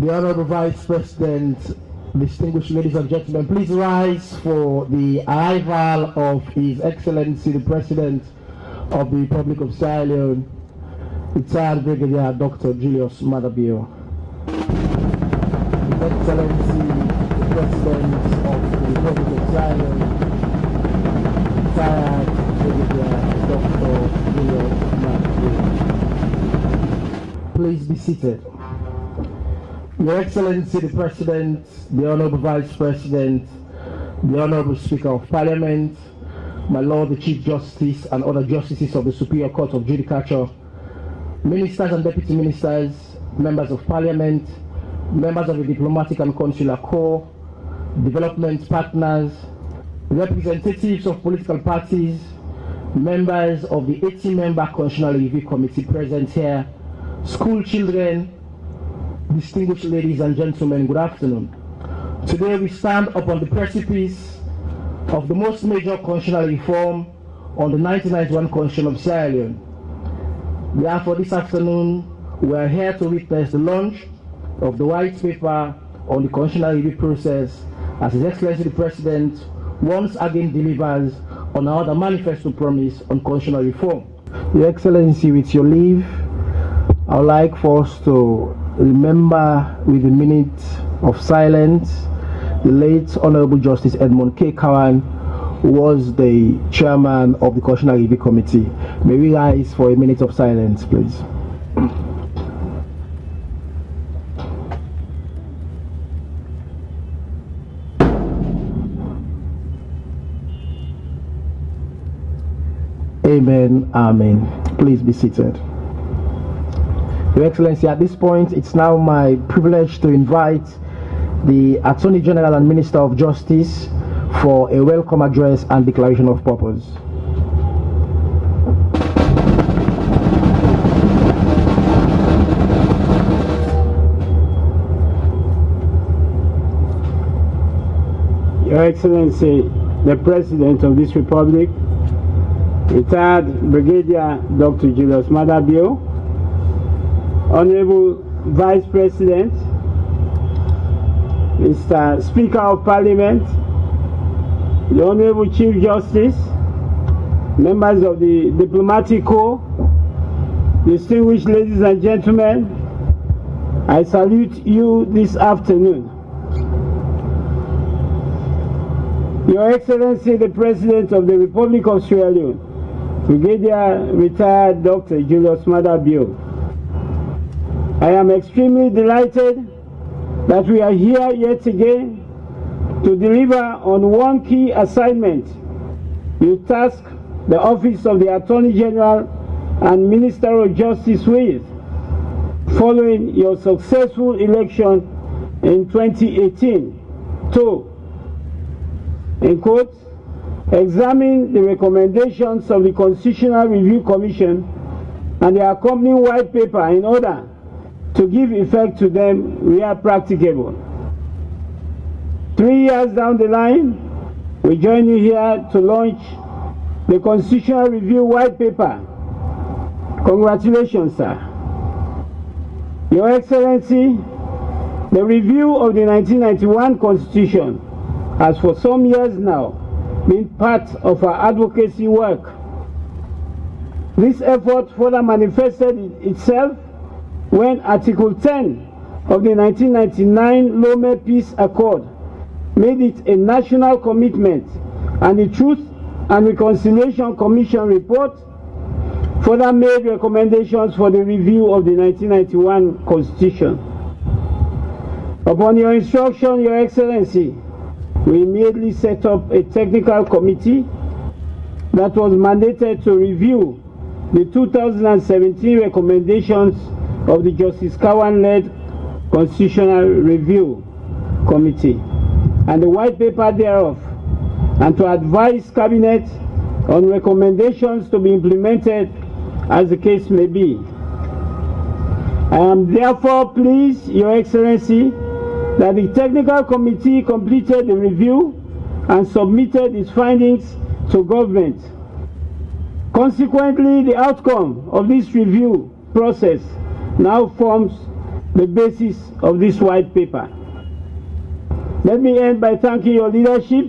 The Honorable Vice President, distinguished ladies and gentlemen, please rise for the arrival of His Excellency the President of the Republic of Sierra Leone, retired Brigadier Dr. Julius Maada. His Excellency the President of the Republic of Sierra Leone, retired Brigadier Dr. Julius Maada. Please be seated. Your Excellency the President, the Honorable Vice President, the Honorable Speaker of Parliament, my Lord the Chief Justice and other Justices of the Superior Court of Judicature, Ministers and Deputy Ministers, Members of Parliament, members of the Diplomatic and Consular Corps, development partners, representatives of political parties, members of the 80-member Constitutional Review Committee present here, school children, distinguished ladies and gentlemen, good afternoon. Today we stand upon the precipice of the most major constitutional reform on the 1991 Constitution of Sierra Leone. Therefore, this afternoon we are here to witness the launch of the white paper on the constitutional review process as His Excellency the President once again delivers on another manifesto promise on constitutional reform. Your Excellency, with your leave, I would like for us to remember with a minute of silence the late Honorable Justice Edmund K. Cowan, who was the chairman of the Constitutional Review Committee. May we rise for a minute of silence, please. Amen. Amen. Please be seated. Your Excellency, at this point, it's now my privilege to invite the Attorney General and Minister of Justice for a welcome address and declaration of purpose. Your Excellency, the President of this Republic, retired Brigadier Dr. Julius Maada, Honorable Vice President, Mr. Speaker of Parliament, the Honorable Chief Justice, members of the Diplomatic Corps, distinguished ladies and gentlemen, I salute you this afternoon. Your Excellency, the President of the Republic of Sierra Leone, Brigadier Retired Dr. Julius Maada. I am extremely delighted that we are here yet again to deliver on one key assignment you task the Office of the Attorney General and Minister of Justice with, following your successful election in 2018 to, in quote, examine the recommendations of the Constitutional Review Commission and the accompanying white paper in order to give effect to them where practicable. 3 years down the line, we join you here to launch the Constitutional Review White Paper. Congratulations, sir. Your Excellency, the review of the 1991 Constitution has for some years now been part of our advocacy work. This effort further manifested itself when Article 10 of the 1999 Leone Peace Accord made it a national commitment, and the Truth and Reconciliation Commission report further made recommendations for the review of the 1991 Constitution. Upon your instruction, Your Excellency, we immediately set up a technical committee that was mandated to review the 2017 recommendations of the Justice Cowan-led Constitutional Review Committee and the white paper thereof, and to advise Cabinet on recommendations to be implemented as the case may be. I am therefore pleased, Your Excellency, that the technical committee completed the review and submitted its findings to government. Consequently, the outcome of this review process now forms the basis of this white paper. Let me end by thanking your leadership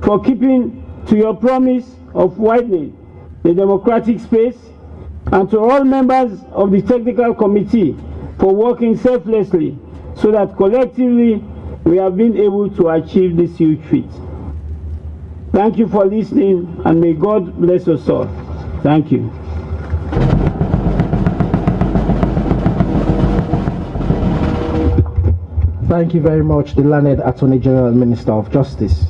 for keeping to your promise of widening the democratic space, and to all members of the technical committee for working selflessly so that collectively we have been able to achieve this huge feat. Thank you for listening, and may God bless us all. Thank you. Thank you very much, the learned Attorney General and Minister of Justice.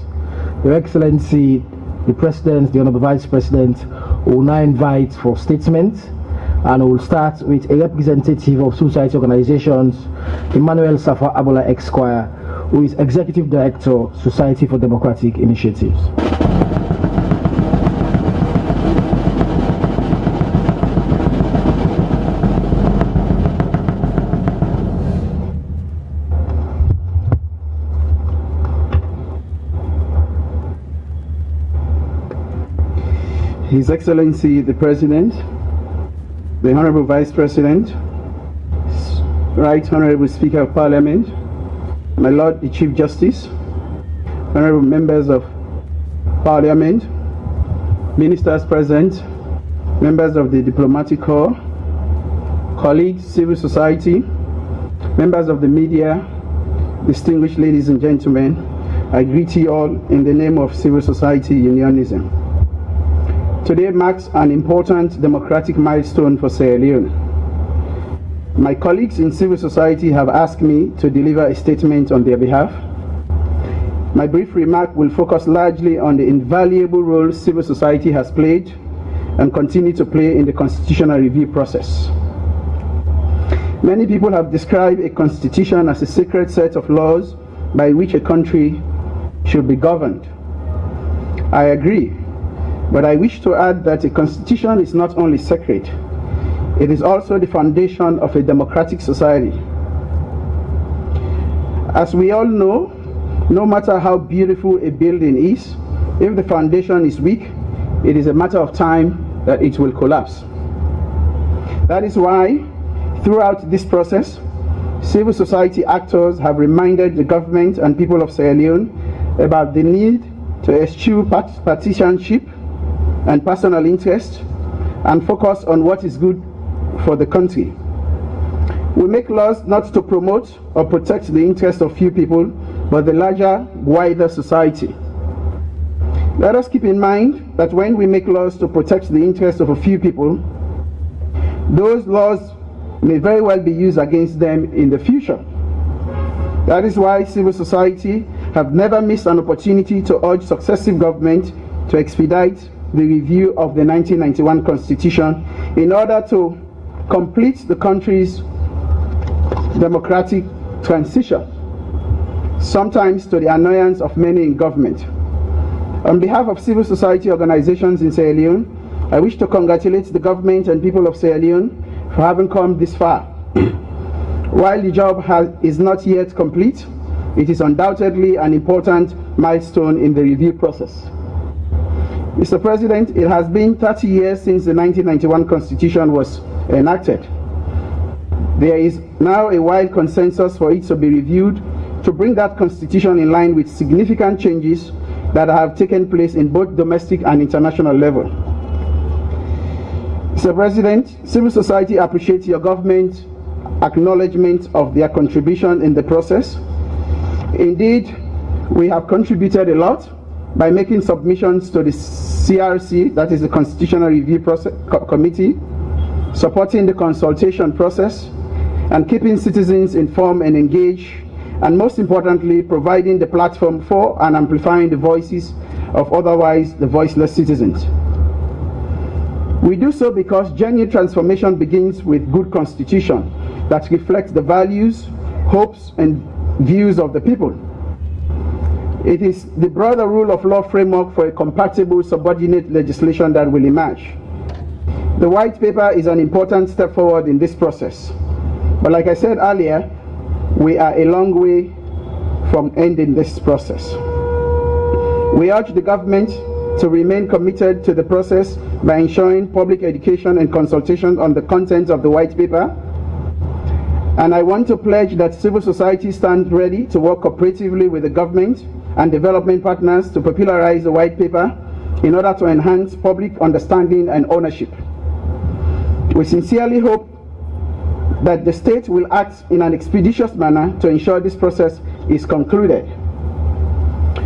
Your Excellency, the President, the Honorable Vice President, will now invite for statement, and we'll start with a representative of society organizations, Emmanuel Safa Abola Esquire, who is Executive Director, Society for Democratic Initiatives. His Excellency the President, the Honorable Vice President, Right Honorable Speaker of Parliament, my Lord the Chief Justice, Honorable Members of Parliament, Ministers present, members of the Diplomatic Corps, colleagues, civil society, members of the media, distinguished ladies and gentlemen, I greet you all in the name of civil society unionism. Today marks an important democratic milestone for Sierra Leone. My colleagues in civil society have asked me to deliver a statement on their behalf. My brief remark will focus largely on the invaluable role civil society has played and continue to play in the constitutional review process. Many people have described a constitution as a sacred set of laws by which a country should be governed. I agree. But I wish to add that a constitution is not only sacred, it is also the foundation of a democratic society. As we all know, no matter how beautiful a building is, if the foundation is weak, it is a matter of time that it will collapse. That is why, throughout this process, civil society actors have reminded the government and people of Sierra Leone about the need to eschew partisanship and personal interest and focus on what is good for the country. We make laws not to promote or protect the interests of few people, but the larger, wider society. Let us keep in mind that when we make laws to protect the interests of a few people, those laws may very well be used against them in the future. That is why civil society have never missed an opportunity to urge successive governments to expedite the review of the 1991 Constitution in order to complete the country's democratic transition, sometimes to the annoyance of many in government. On behalf of civil society organizations in Sierra Leone, I wish to congratulate the government and people of Sierra Leone for having come this far. While the job is not yet complete, it is undoubtedly an important milestone in the review process. Mr. President, it has been 30 years since the 1991 Constitution was enacted. There is now a wide consensus for it to be reviewed to bring that Constitution in line with significant changes that have taken place in both domestic and international level. Mr. President, civil society appreciates your government's acknowledgement of their contribution in the process. Indeed, we have contributed a lot by making submissions to the TRC, that is the Constitutional Review Committee, supporting the consultation process, and keeping citizens informed and engaged, and most importantly, providing the platform for and amplifying the voices of otherwise the voiceless citizens. We do so because genuine transformation begins with good constitution that reflects the values, hopes, and views of the people. It is the broader rule of law framework for a compatible subordinate legislation that will emerge. The white paper is an important step forward in this process. But like I said earlier, we are a long way from ending this process. We urge the government to remain committed to the process by ensuring public education and consultation on the contents of the white paper, And I want to pledge that civil society stands ready to work cooperatively with the government and development partners to popularize the white paper in order to enhance public understanding and ownership. We sincerely hope that the state will act in an expeditious manner to ensure this process is concluded.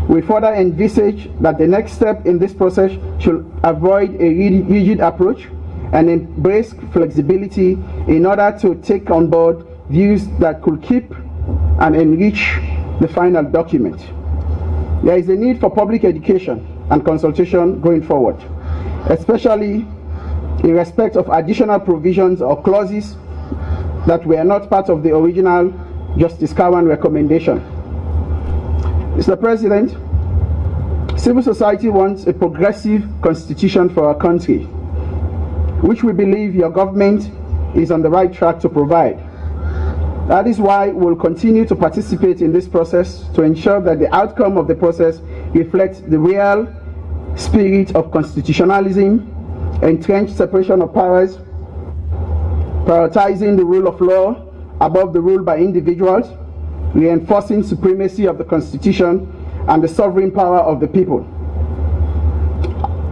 We further envisage that the next step in this process should avoid a rigid approach and embrace flexibility in order to take on board views that could keep and enrich the final document. There is a need for public education and consultation going forward, especially in respect of additional provisions or clauses that were not part of the original Justice Cowan recommendation. Mr. President, civil society wants a progressive constitution for our country, which we believe your government is on the right track to provide. That is why we'll continue to participate in this process to ensure that the outcome of the process reflects the real spirit of constitutionalism, entrenched separation of powers, prioritizing the rule of law above the rule by individuals, reinforcing supremacy of the Constitution and the sovereign power of the people.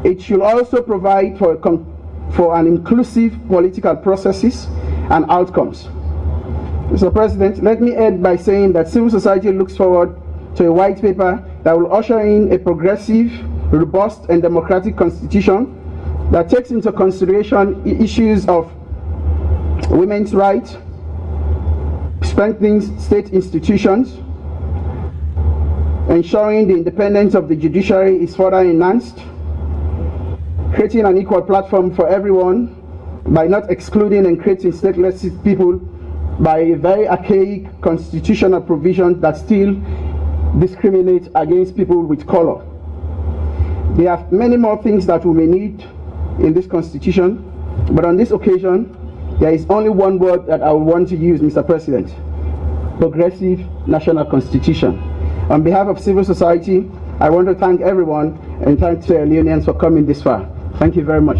It should also provide for an inclusive political processes and outcomes. Mr. President, let me end by saying that civil society looks forward to a white paper that will usher in a progressive, robust, and democratic constitution that takes into consideration issues of women's rights, strengthening state institutions, ensuring the independence of the judiciary is further enhanced, creating an equal platform for everyone by not excluding and creating stateless people by a very archaic constitutional provision that still discriminates against people with color. There are many more things that we may need in this constitution, but on this occasion, there is only one word that I want to use, Mr. President: progressive national constitution. On behalf of civil society, I want to thank everyone and thank Leoneans for coming this far. Thank you very much.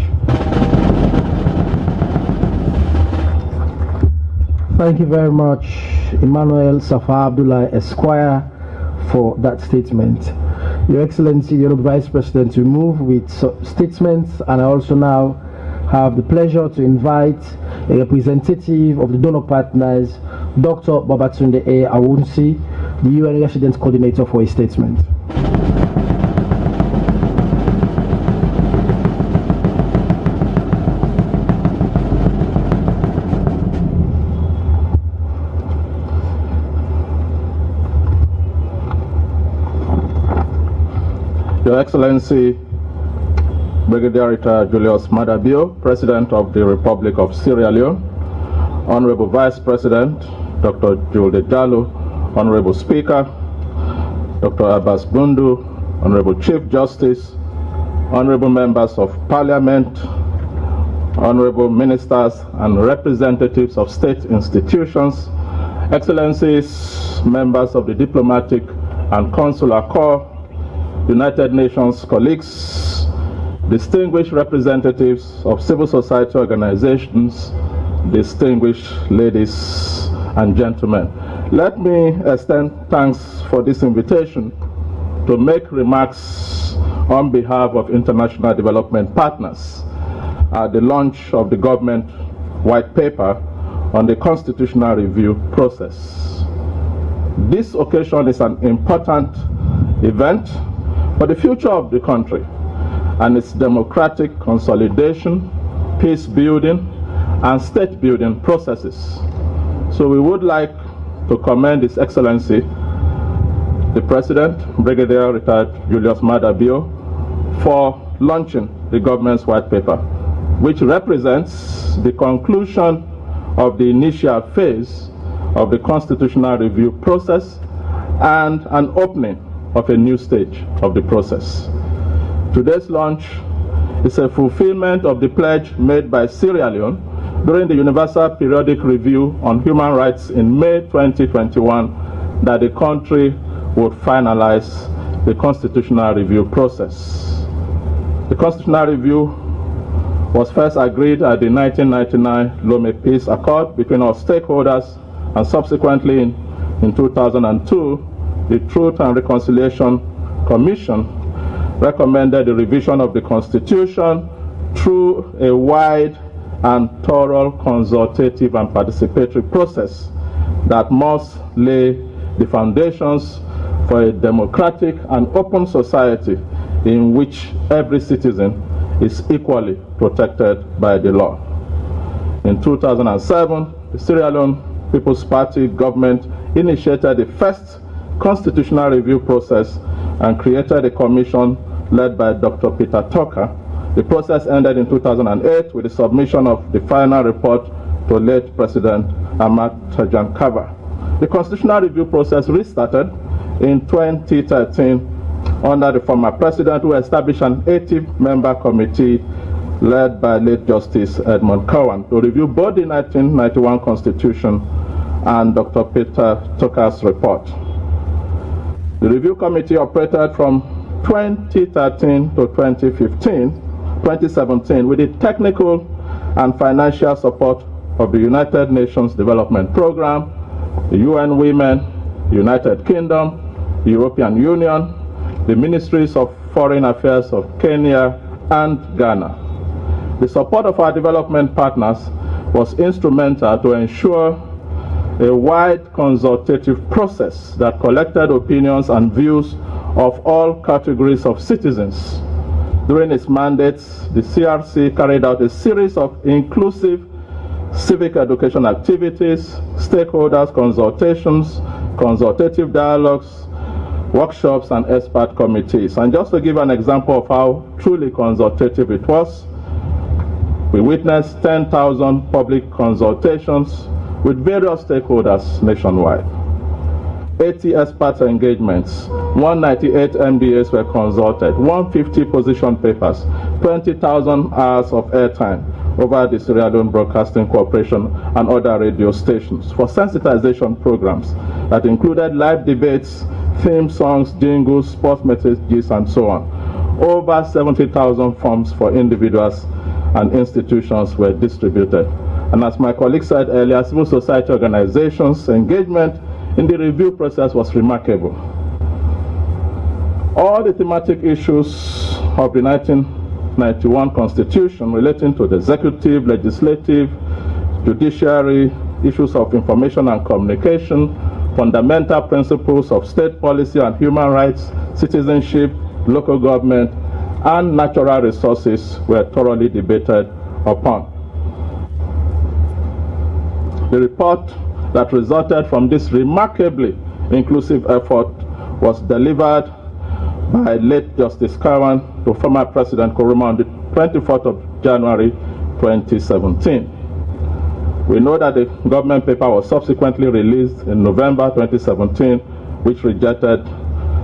Thank you very much, Emmanuel Safa Abdullah Esquire, for that statement. Your Excellency, the Honourable Vice President, will move with statements, and I also now have the pleasure to invite a representative of the donor partners, Dr. Babatunde A. Awunsi, the UN Resident Coordinator, for a statement. Your Excellency, Brigadier Retired Julius Maada, President of the Republic of Sierra Leone, Honorable Vice President, Dr. Julius, Honorable Speaker, Dr. Abbas Bundu, Honorable Chief Justice, Honorable Members of Parliament, Honorable Ministers and representatives of state institutions, Excellencies, members of the Diplomatic and Consular Corps, United Nations colleagues, distinguished representatives of civil society organizations, distinguished ladies and gentlemen. Let me extend thanks for this invitation to make remarks on behalf of international development partners at the launch of the government white paper on the constitutional review process. This occasion is an important event for the future of the country and its democratic consolidation, peace building, and state building processes. So we would like to commend His Excellency, the President, Brigadier Retired Julius Maada, for launching the government's white paper, which represents the conclusion of the initial phase of the constitutional review process and an opening of a new stage of the process. Today's launch is a fulfillment of the pledge made by Sierra Leone during the Universal Periodic Review on Human Rights in May 2021 that the country would finalize the constitutional review process. The constitutional review was first agreed at the 1999 Lome Peace Accord between our stakeholders and subsequently in 2002, the Truth and Reconciliation Commission recommended the revision of the Constitution through a wide and thorough consultative and participatory process that must lay the foundations for a democratic and open society in which every citizen is equally protected by the law. In 2007, the Sierra Leone People's Party government initiated the first constitutional review process and created a commission led by Dr. Peter Tucker. The process ended in 2008 with the submission of the final report to late President Ahmad Tajankaba. The constitutional review process restarted in 2013 under the former president, who established an 80-member committee led by late Justice Edmund Cowan to review both the 1991 Constitution and Dr. Peter Tucker's report. The review committee operated from 2013 to 2017 with the technical and financial support of the United Nations Development Programme, the UN Women, the United Kingdom, the European Union, the Ministries of Foreign Affairs of Kenya and Ghana. The support of our development partners was instrumental to ensure a wide consultative process that collected opinions and views of all categories of citizens. During its mandates, the TRC carried out a series of inclusive civic education activities, stakeholders consultations, consultative dialogues, workshops, and expert committees. And just to give an example of how truly consultative it was, we witnessed 10,000 public consultations with various stakeholders nationwide. 80 expert engagements, 198 MDAs were consulted, 150 position papers, 20,000 hours of airtime over the Sierra Leone Broadcasting Corporation and other radio stations for sensitization programs that included live debates, theme songs, jingles, sports messages, and so on. Over 70,000 forms for individuals and institutions were distributed. And as my colleague said earlier, civil society organizations' engagement in the review process was remarkable. All the thematic issues of the 1991 Constitution relating to the executive, legislative, judiciary, issues of information and communication, fundamental principles of state policy and human rights, citizenship, local government, and natural resources were thoroughly debated upon. The report that resulted from this remarkably inclusive effort was delivered by late Justice Cowan to former President Nkrumah on the 24th of January 2017. We know that the government paper was subsequently released in November 2017, which rejected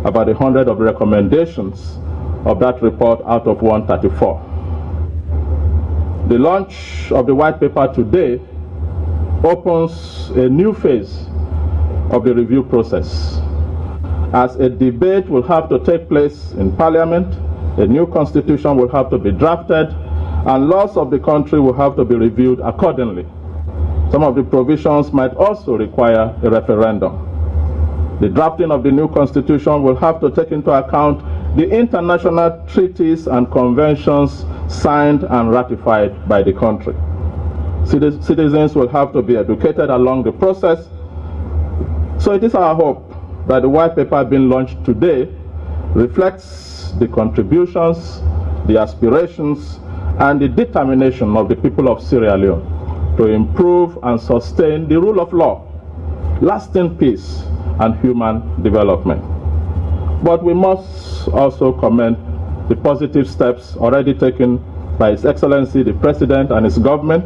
about 100 of the recommendations of that report out of 134. The launch of the white paper today opens a new phase of the review process, as a debate will have to take place in Parliament, a new constitution will have to be drafted, and laws of the country will have to be reviewed accordingly. Some of the provisions might also require a referendum. The drafting of the new constitution will have to take into account the international treaties and conventions signed and ratified by the country. Citizens will have to be educated along the process. So it is our hope that the white paper being launched today reflects the contributions, the aspirations, and the determination of the people of Sierra Leone to improve and sustain the rule of law, lasting peace, and human development. But we must also commend the positive steps already taken by His Excellency the President and his government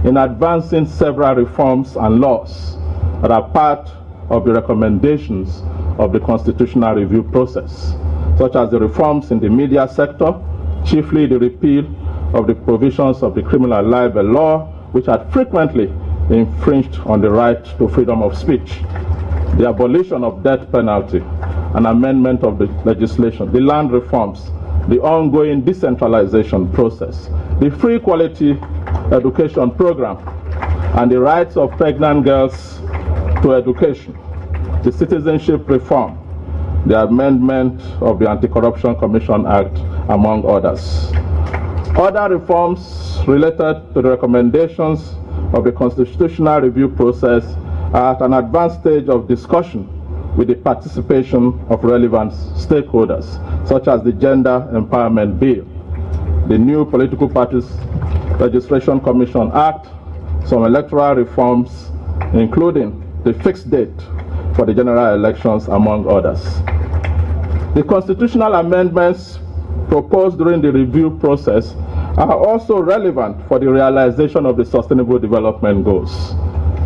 in advancing several reforms and laws that are part of the recommendations of the constitutional review process, such as the reforms in the media sector, chiefly the repeal of the provisions of the criminal libel law, which had frequently infringed on the right to freedom of speech, the abolition of death penalty, an amendment of the legislation, the land reforms, the ongoing decentralization process, the free quality education program, and the rights of pregnant girls to education, the citizenship reform, the amendment of the Anti-Corruption Commission Act, among others. Other reforms related to the recommendations of the constitutional review process are at an advanced stage of discussion with the participation of relevant stakeholders, such as the Gender Empowerment Bill, the new Political Parties Registration Commission Act, some electoral reforms, including the fixed date for the general elections, among others. The constitutional amendments proposed during the review process are also relevant for the realization of the Sustainable Development Goals.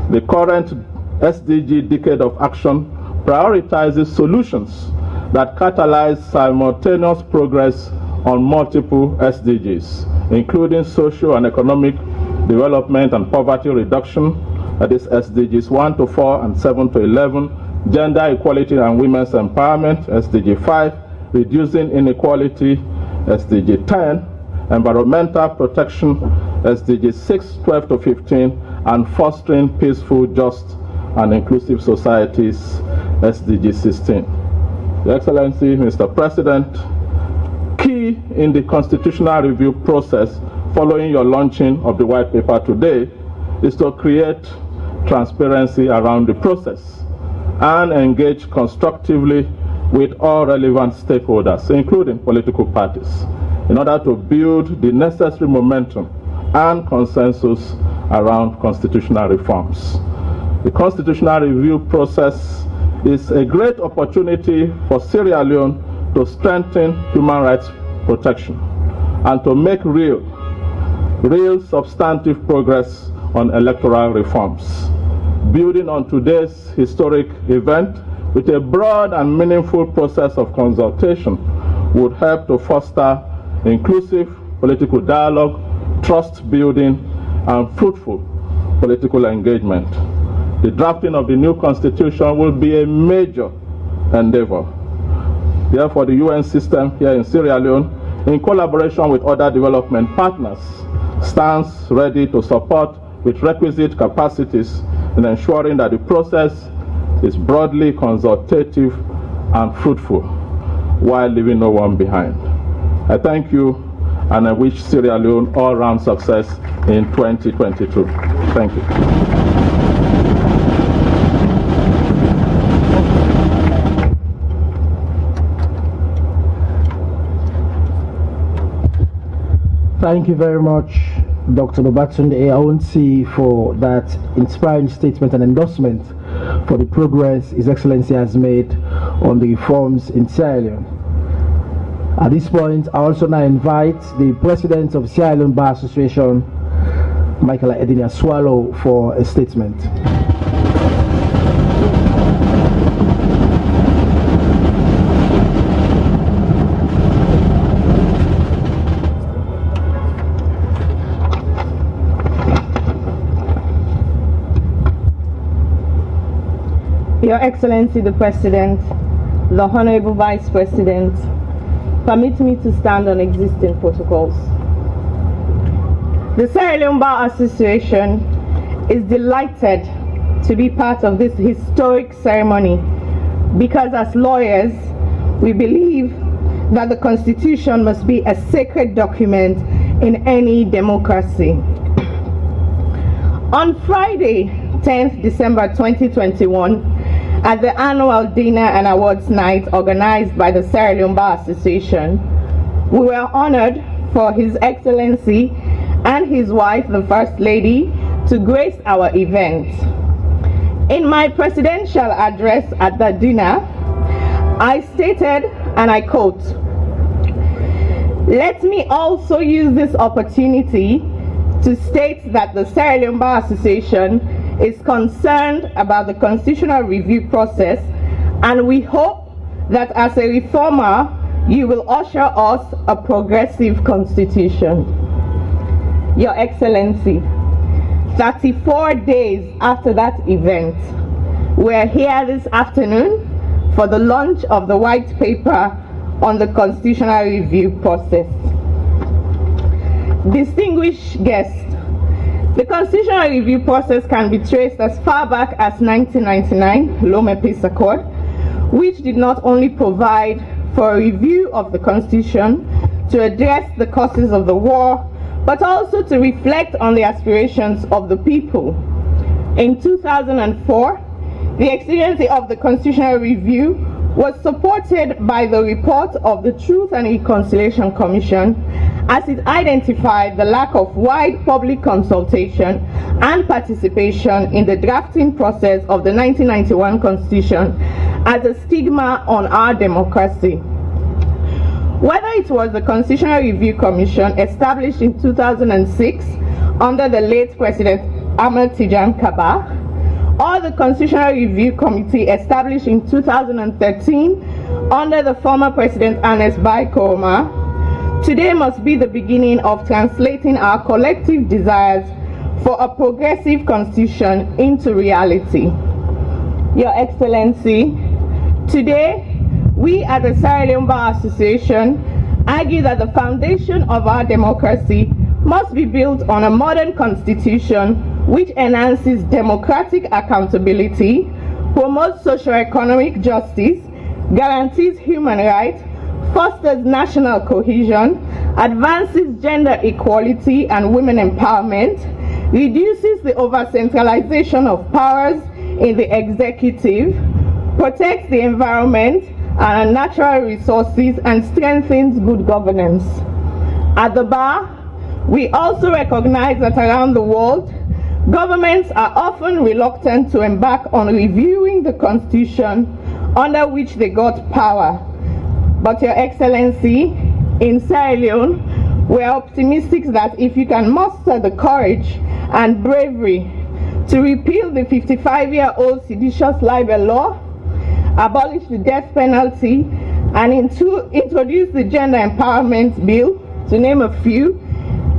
The current SDG Decade of Action prioritizes solutions that catalyze simultaneous progress on multiple SDGs, including social and economic development and poverty reduction, that is SDGs 1 to 4 and 7 to 11, gender equality and women's empowerment, SDG 5, reducing inequality, SDG 10, environmental protection, SDG 6, 12 to 15, and fostering peaceful, just, and inclusive societies, SDG 16. Your Excellency, Mr. President, key in the constitutional review process following your launching of the white paper today is to create transparency around the process and engage constructively with all relevant stakeholders, including political parties, in order to build the necessary momentum and consensus around constitutional reforms. The constitutional review process is a great opportunity for Sierra Leone to strengthen human rights protection and to make real substantive progress on electoral reforms. Building on today's historic event with a broad and meaningful process of consultation would help to foster inclusive political dialogue, trust building, and fruitful political engagement. The drafting of the new constitution will be a major endeavor. Therefore, the UN system here in Sierra Leone, in collaboration with other development partners, stands ready to support with requisite capacities in ensuring that the process is broadly consultative and fruitful while leaving no one behind. I thank you, and I wish Sierra Leone all-round success in 2022. Thank you. Thank you very much, Dr. Babatunde Aonsi, for that inspiring statement and endorsement for the progress His Excellency has made on the reforms in Sierra Leone. At this point, I also now invite the President of Sierra Leone Bar Association, Michael Edinia Swallow, for a statement. Your Excellency the President, the Honorable Vice President, permit me to stand on existing protocols. The Sierra Leone Bar Association is delighted to be part of this historic ceremony because as lawyers, we believe that the Constitution must be a sacred document in any democracy. On Friday, 10th December 2021, at the annual dinner and awards night organized by the Sierra Leone Bar Association, we were honored for His Excellency and his wife, the First Lady, to grace our event. In my presidential address at the dinner, I stated, and I quote, "Let me also use this opportunity to state that the Sierra Leone Bar Association is concerned about the constitutional review process, and we hope that as a reformer, you will usher us a progressive constitution." Your Excellency, 34 days after that event, we're here this afternoon for the launch of the white paper on the constitutional review process. Distinguished guests, The constitutional review process can be traced as far back as 1999, Lome Peace Accord, which did not only provide for a review of the Constitution to address the causes of the war, but also to reflect on the aspirations of the people. In 2004, the exigency of the Constitutional Review was supported by the report of the Truth and Reconciliation Commission, as it identified the lack of wide public consultation and participation in the drafting process of the 1991 Constitution as a stigma on our democracy. Whether it was the Constitutional Review Commission established in 2006 under the late President Ahmed Tijan Kaba, or the Constitutional Review Committee established in 2013 under the former President Ernest Bai Koroma, today must be the beginning of translating our collective desires for a progressive constitution into reality. Your Excellency, today we at the Sierra Leone Bar Association argue that the foundation of our democracy must be built on a modern constitution which enhances democratic accountability, promotes socio-economic justice, guarantees human rights, fosters national cohesion, advances gender equality and women empowerment, reduces the over-centralization of powers in the executive, protects the environment and natural resources, and strengthens good governance. At the Bar, we also recognize that around the world, governments are often reluctant to embark on reviewing the Constitution under which they got power. But Your Excellency, in Sierra Leone, we are optimistic that if you can muster the courage and bravery to repeal the 55-year-old seditious libel law, abolish the death penalty, and introduce the gender empowerment bill, to name a few,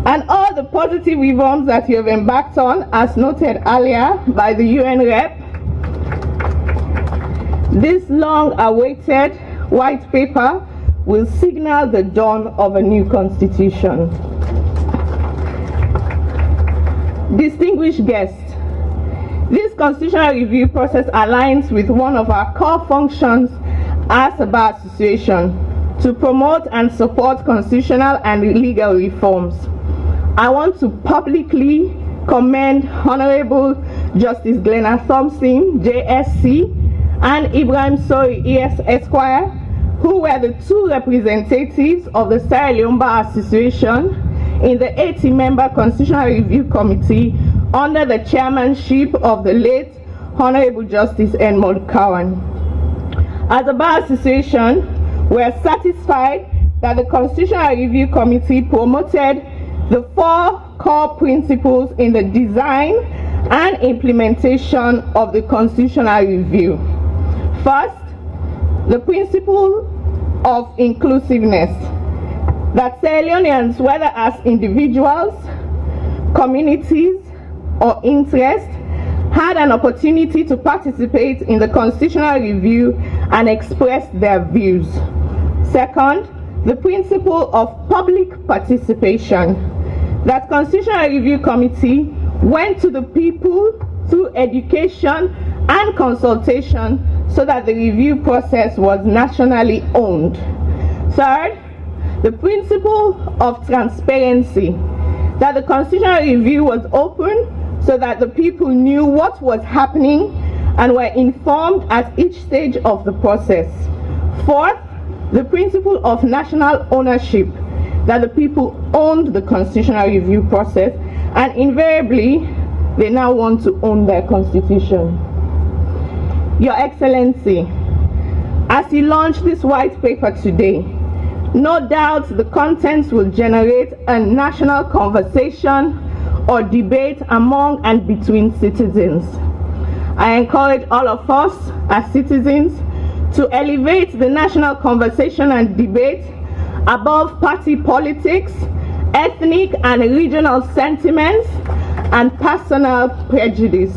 and all the positive reforms that you have embarked on, as noted earlier by the UN rep, this long-awaited white paper will signal the dawn of a new constitution. Distinguished guests, this constitutional review process aligns with one of our core functions as a bar association, to promote and support constitutional and legal reforms. I want to publicly commend Honorable Justice Glenna Thompson, JSC, and Ibrahim Sori, ES Esquire, who were the two representatives of the Sierra Leone Bar Association in the 80-member Constitutional Review Committee under the chairmanship of the late Honorable Justice Edmond Cowan. As a Bar Association, we are satisfied that the Constitutional Review Committee promoted the 4 core principles in the design and implementation of the Constitutional Review. First, the principle of inclusiveness, that Sierra Leoneans, whether as individuals, communities, or interests, had an opportunity to participate in the Constitutional Review and express their views. Second, the principle of public participation, that Constitutional Review Committee went to the people through education and consultation so that the review process was nationally owned. Third, the principle of transparency, that the Constitutional Review was open so that the people knew what was happening and were informed at each stage of the process. Fourth, the principle of national ownership, that the people owned the Constitutional Review process, and invariably, they now want to own their constitution. Your Excellency, as you launch this white paper today, no doubt the contents will generate a national conversation or debate among and between citizens. I encourage all of us as citizens to elevate the national conversation and debate above party politics, ethnic and regional sentiments, and personal prejudice.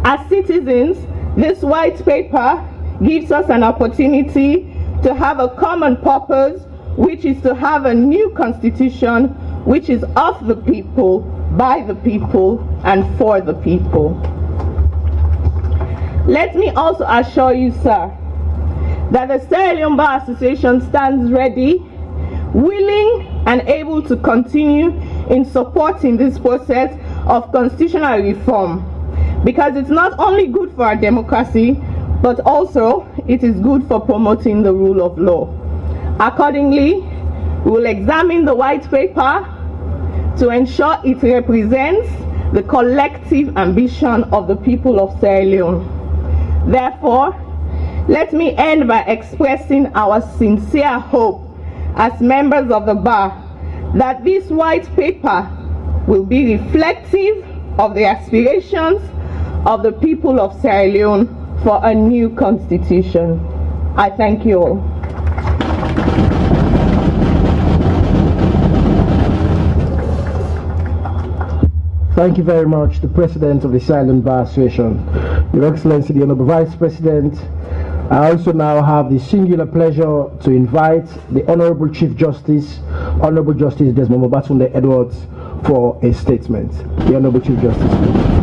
As citizens, this white paper gives us an opportunity to have a common purpose, which is to have a new constitution which is of the people, by the people, and for the people. Let me also assure you, sir, that the Sierra Leone Bar Association stands ready, willing, and able to continue in supporting this process of constitutional reform, because it's not only good for our democracy, but also it is good for promoting the rule of law. Accordingly, we will examine the white paper to ensure it represents the collective ambition of the people of Sierra Leone. Therefore, let me end by expressing our sincere hope as members of the bar that this white paper will be reflective of the aspirations of the people of Sierra Leone for a new constitution. I thank you all. Thank you very much, the President of the Sierra Leone Bar Association, Your Excellency, the Honorable Vice President. I also now have the singular pleasure to invite the Honorable Chief Justice, Honorable Justice Desmond Mobatunde Edwards, for a statement. The Honorable Chief Justice.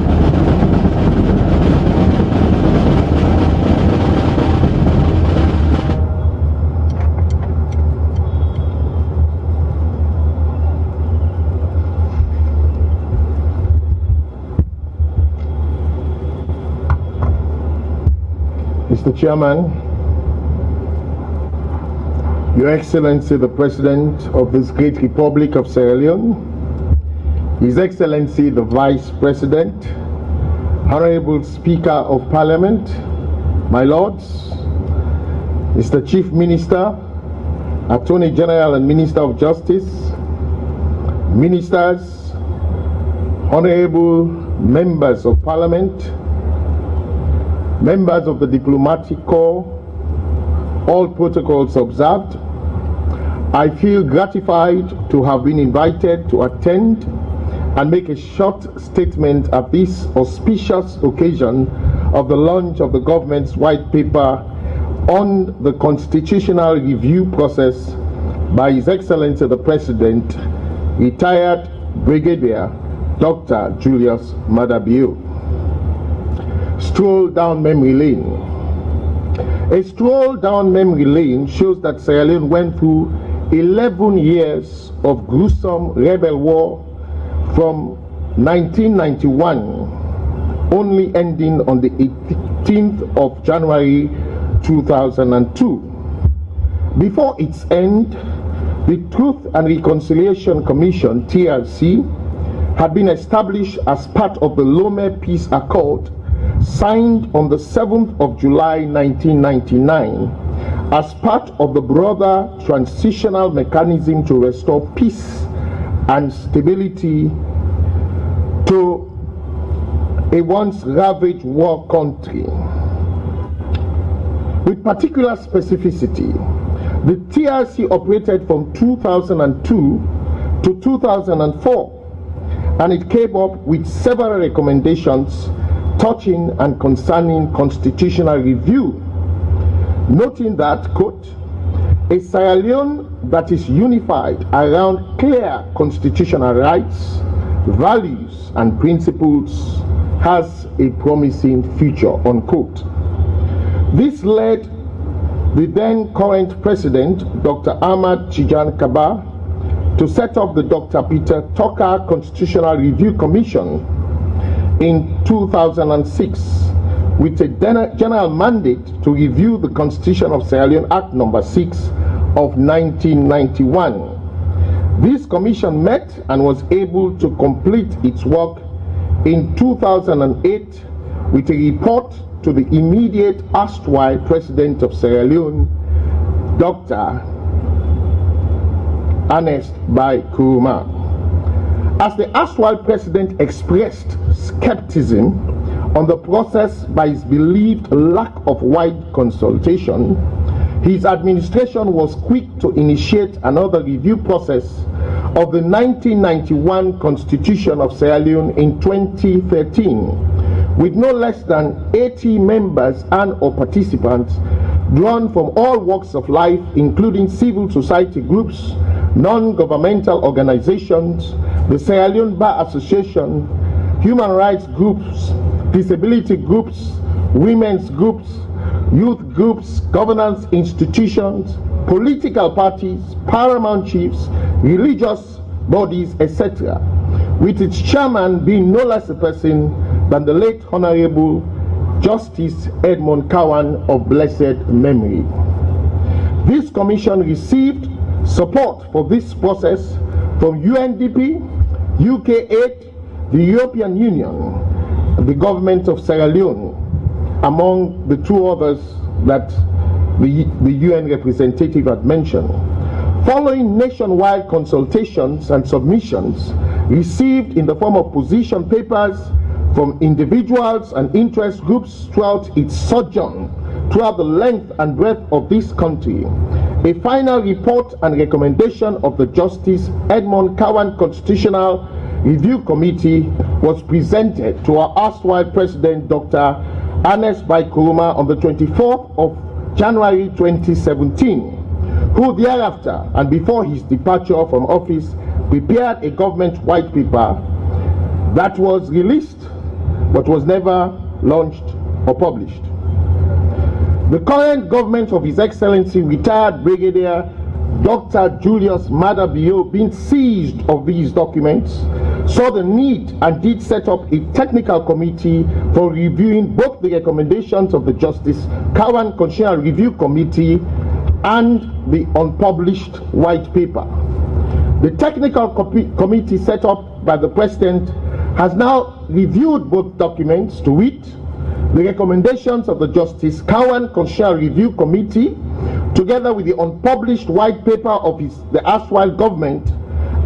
Mr. Chairman, Your Excellency the President of this great Republic of Sierra Leone, His Excellency the Vice President, Honorable Speaker of Parliament, my Lords, Mr. Chief Minister, Attorney General and Minister of Justice, Ministers, Honorable Members of Parliament, members of the diplomatic corps, all protocols observed, I feel gratified to have been invited to attend and make a short statement at this auspicious occasion of the launch of the government's white paper on the constitutional review process by His Excellency the President, retired Brigadier Dr. Julius Maada. Stroll down memory lane. A stroll down memory lane shows that Sierra Leone went through 11 years of gruesome rebel war from 1991, only ending on the 18th of January 2002. Before its end, the Truth and Reconciliation Commission, TRC, had been established as part of the Leone Peace Accord signed on the 7th of July 1999 as part of the broader transitional mechanism to restore peace and stability to a once ravaged war country. With particular specificity, the TRC operated from 2002 to 2004, and it came up with several recommendations touching and concerning constitutional review, noting that, quote, a Sierra Leone that is unified around clear constitutional rights, values, and principles has a promising future, unquote. This led the then current president, Dr. Ahmad Tijan Kaba, to set up the Dr. Peter Tucker Constitutional Review Commission in 2006 with a general mandate to review the Constitution of Sierra Leone Act No. 6 of 1991. This commission met and was able to complete its work in 2008 with a report to the immediate erstwhile President of Sierra Leone, Dr. Ernest Bai Koroma. As the erstwhile president expressed skepticism on the process by his believed lack of wide consultation, his administration was quick to initiate another review process of the 1991 Constitution of Sierra Leone in 2013, with no less than 80 members and/or participants drawn from all walks of life, including civil society groups, non-governmental organizations, the Sierra Leone Bar Association, human rights groups, disability groups, women's groups, youth groups, governance institutions, political parties, paramount chiefs, religious bodies, etc., with its chairman being no less a person than the late Honorable Justice Edmund Cowan of blessed memory. This commission received support for this process from UNDP, UK8, the European Union, the government of Sierra Leone, among the two others that the UN representative had mentioned. Following nationwide consultations and submissions received in the form of position papers from individuals and interest groups throughout its sojourn throughout the length and breadth of this country, a final report and recommendation of the Justice Edmund Cowan Constitutional Review Committee was presented to our erstwhile President Dr. Ernest Bai Koroma on the 24th of January 2017, who thereafter and before his departure from office prepared a government white paper that was released but was never launched or published. The current government of His Excellency retired Brigadier Dr. Julius Maada being seized of these documents, saw the need and did set up a technical committee for reviewing both the recommendations of the Justice Cowan Constitutional Review Committee and the unpublished white paper. The technical committee set up by the President has now reviewed both documents, to wit, the recommendations of the Justice Cowan Constitutional Review Committee, together with the unpublished white paper of the erstwhile government,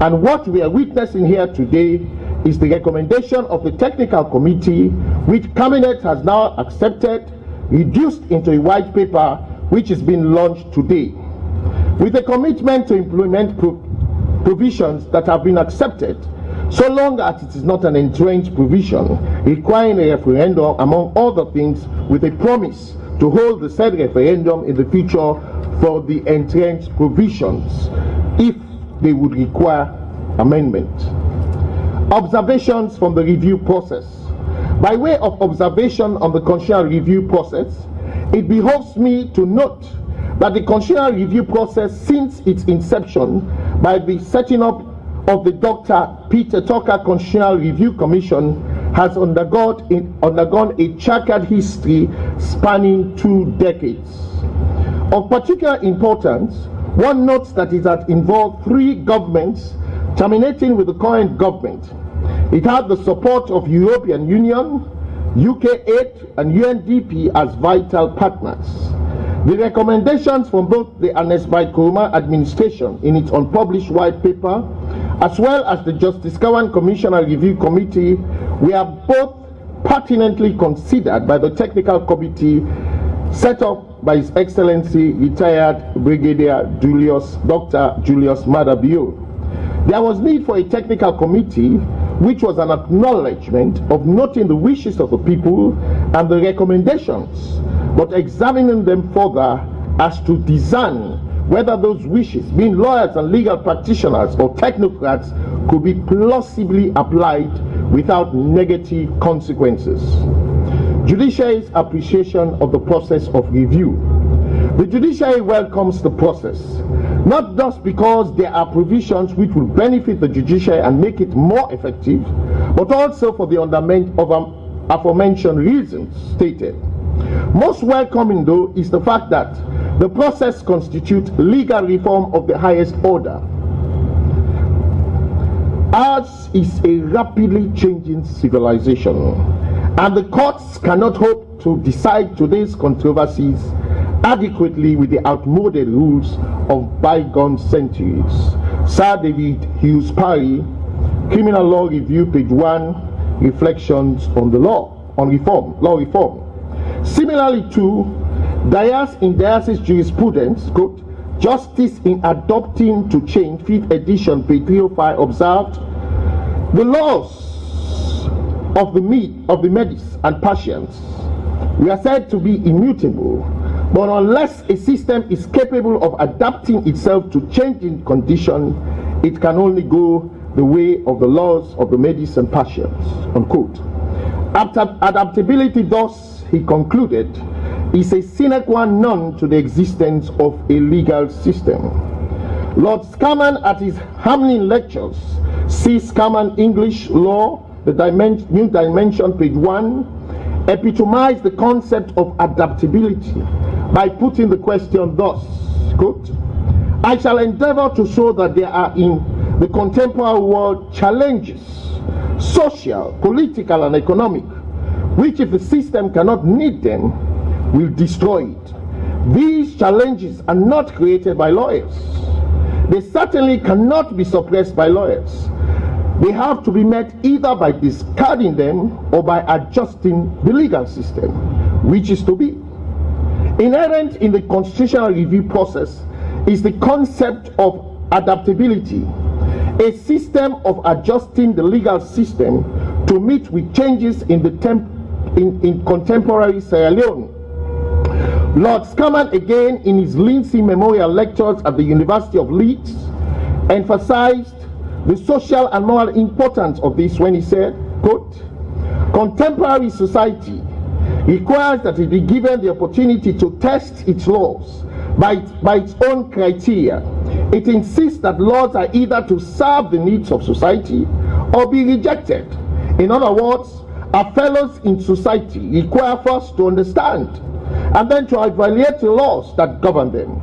and what we are witnessing here today is the recommendation of the technical committee, which Cabinet has now accepted, reduced into a white paper, which is being launched today. With a commitment to implement provisions that have been accepted, so long as it is not an entrenched provision requiring a referendum, among other things, with a promise to hold the said referendum in the future for the entrenched provisions, if they would require amendment. Observations from the review process. By way of observation on the constitutional review process, it behoves me to note that the constitutional review process since its inception by the setting up of the Dr. Peter Tucker Constitutional Review Commission has undergone a checkered history spanning 2 decades. Of particular importance, one notes that it has involved 3 governments, terminating with the current government. It had the support of European Union, UK8 and UNDP as vital partners. The recommendations from both the Ernest Bai Koroma administration in its unpublished white paper, as well as the Justice Cowan Commissioner Review Committee, were both pertinently considered by the technical committee set up by His Excellency retired Brigadier Dr. Julius Maada. There was need for a technical committee, which was an acknowledgement of noting the wishes of the people and the recommendations, but examining them further as to discern whether those wishes, being lawyers and legal practitioners or technocrats, could be plausibly applied without negative consequences. Judiciary's appreciation of the process of review. The judiciary welcomes the process, not just because there are provisions which will benefit the judiciary and make it more effective, but also for the aforementioned reasons stated. Most welcoming, though, is the fact that the process constitutes legal reform of the highest order. Ours is a rapidly changing civilization, and the courts cannot hope to decide today's controversies adequately with the outmoded rules of bygone centuries. Sir David Hughes Parry, Criminal Law Review, page 1, Reflections on the Law Reform. Similarly to in Diocese Jurisprudence, quote, Justice in Adopting to Change, 5th edition, page 305, observed, the laws of the medis and patients we are said to be immutable, but unless a system is capable of adapting itself to changing conditions, it can only go the way of the laws of the Medes and Persians, unquote. Adaptability, thus, he concluded, is a sine qua non to the existence of a legal system. Lord Scaman, at his Hamlin lectures, see Scaman English Law, the New Dimension, page 1, epitomized the concept of adaptability by putting the question thus, quote, I shall endeavor to show that there are in the contemporary world challenges, social, political, and economic, which if the system cannot meet them, will destroy it. These challenges are not created by lawyers. They certainly cannot be suppressed by lawyers. They have to be met either by discarding them or by adjusting the legal system, which is to be. Inherent in the constitutional review process is the concept of adaptability, a system of adjusting the legal system to meet with changes in contemporary Sierra Leone. Lord Scaman, again in his Lindsay Memorial Lectures at the University of Leeds, emphasized the social and moral importance of this when he said, quote, contemporary society requires that it be given the opportunity to test its laws by its own criteria. It insists that laws are either to serve the needs of society or be rejected. In other words, our fellows in society require first to understand and then to evaluate the laws that govern them.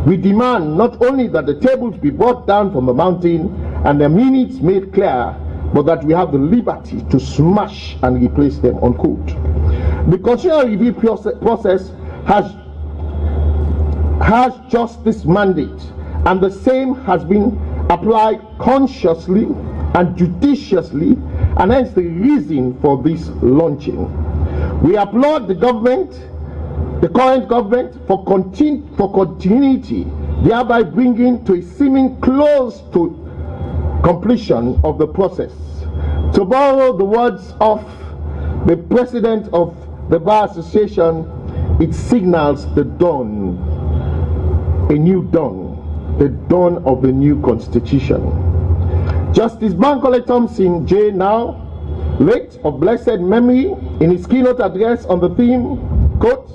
We demand not only that the tables be brought down from the mountain and the minutes made clear, but that we have the liberty to smash and replace them, unquote. The constitutional review process has just this mandate, and the same has been applied consciously and judiciously, and hence the reason for this launching. We applaud the government, the current government, for continuity, thereby bringing to a seeming close to completion of the process. To borrow the words of the president of the Bar Association, it signals the dawn, a new dawn, the dawn of the new constitution. Justice Bankole Thompson J. now, late of blessed memory, in his keynote address on the theme, quote,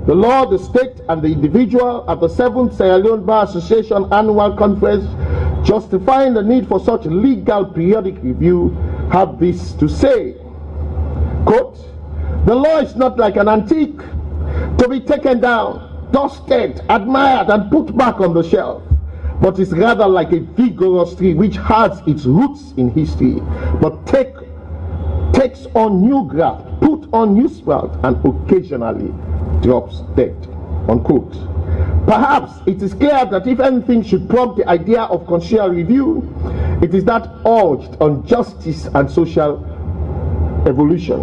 the law, the state, and the individual at the 7th Sierra Leone Bar Association Annual Conference, justifying the need for such legal periodic review, have this to say, quote, the law is not like an antique to be taken down, dusted, admired, and put back on the shelf, but is rather like a vigorous tree which has its roots in history, but takes on new graft, put on new sprout, and occasionally drops dead, unquote. Perhaps it is clear that if anything should prompt the idea of constitutional review, it is that urged on justice and social evolution.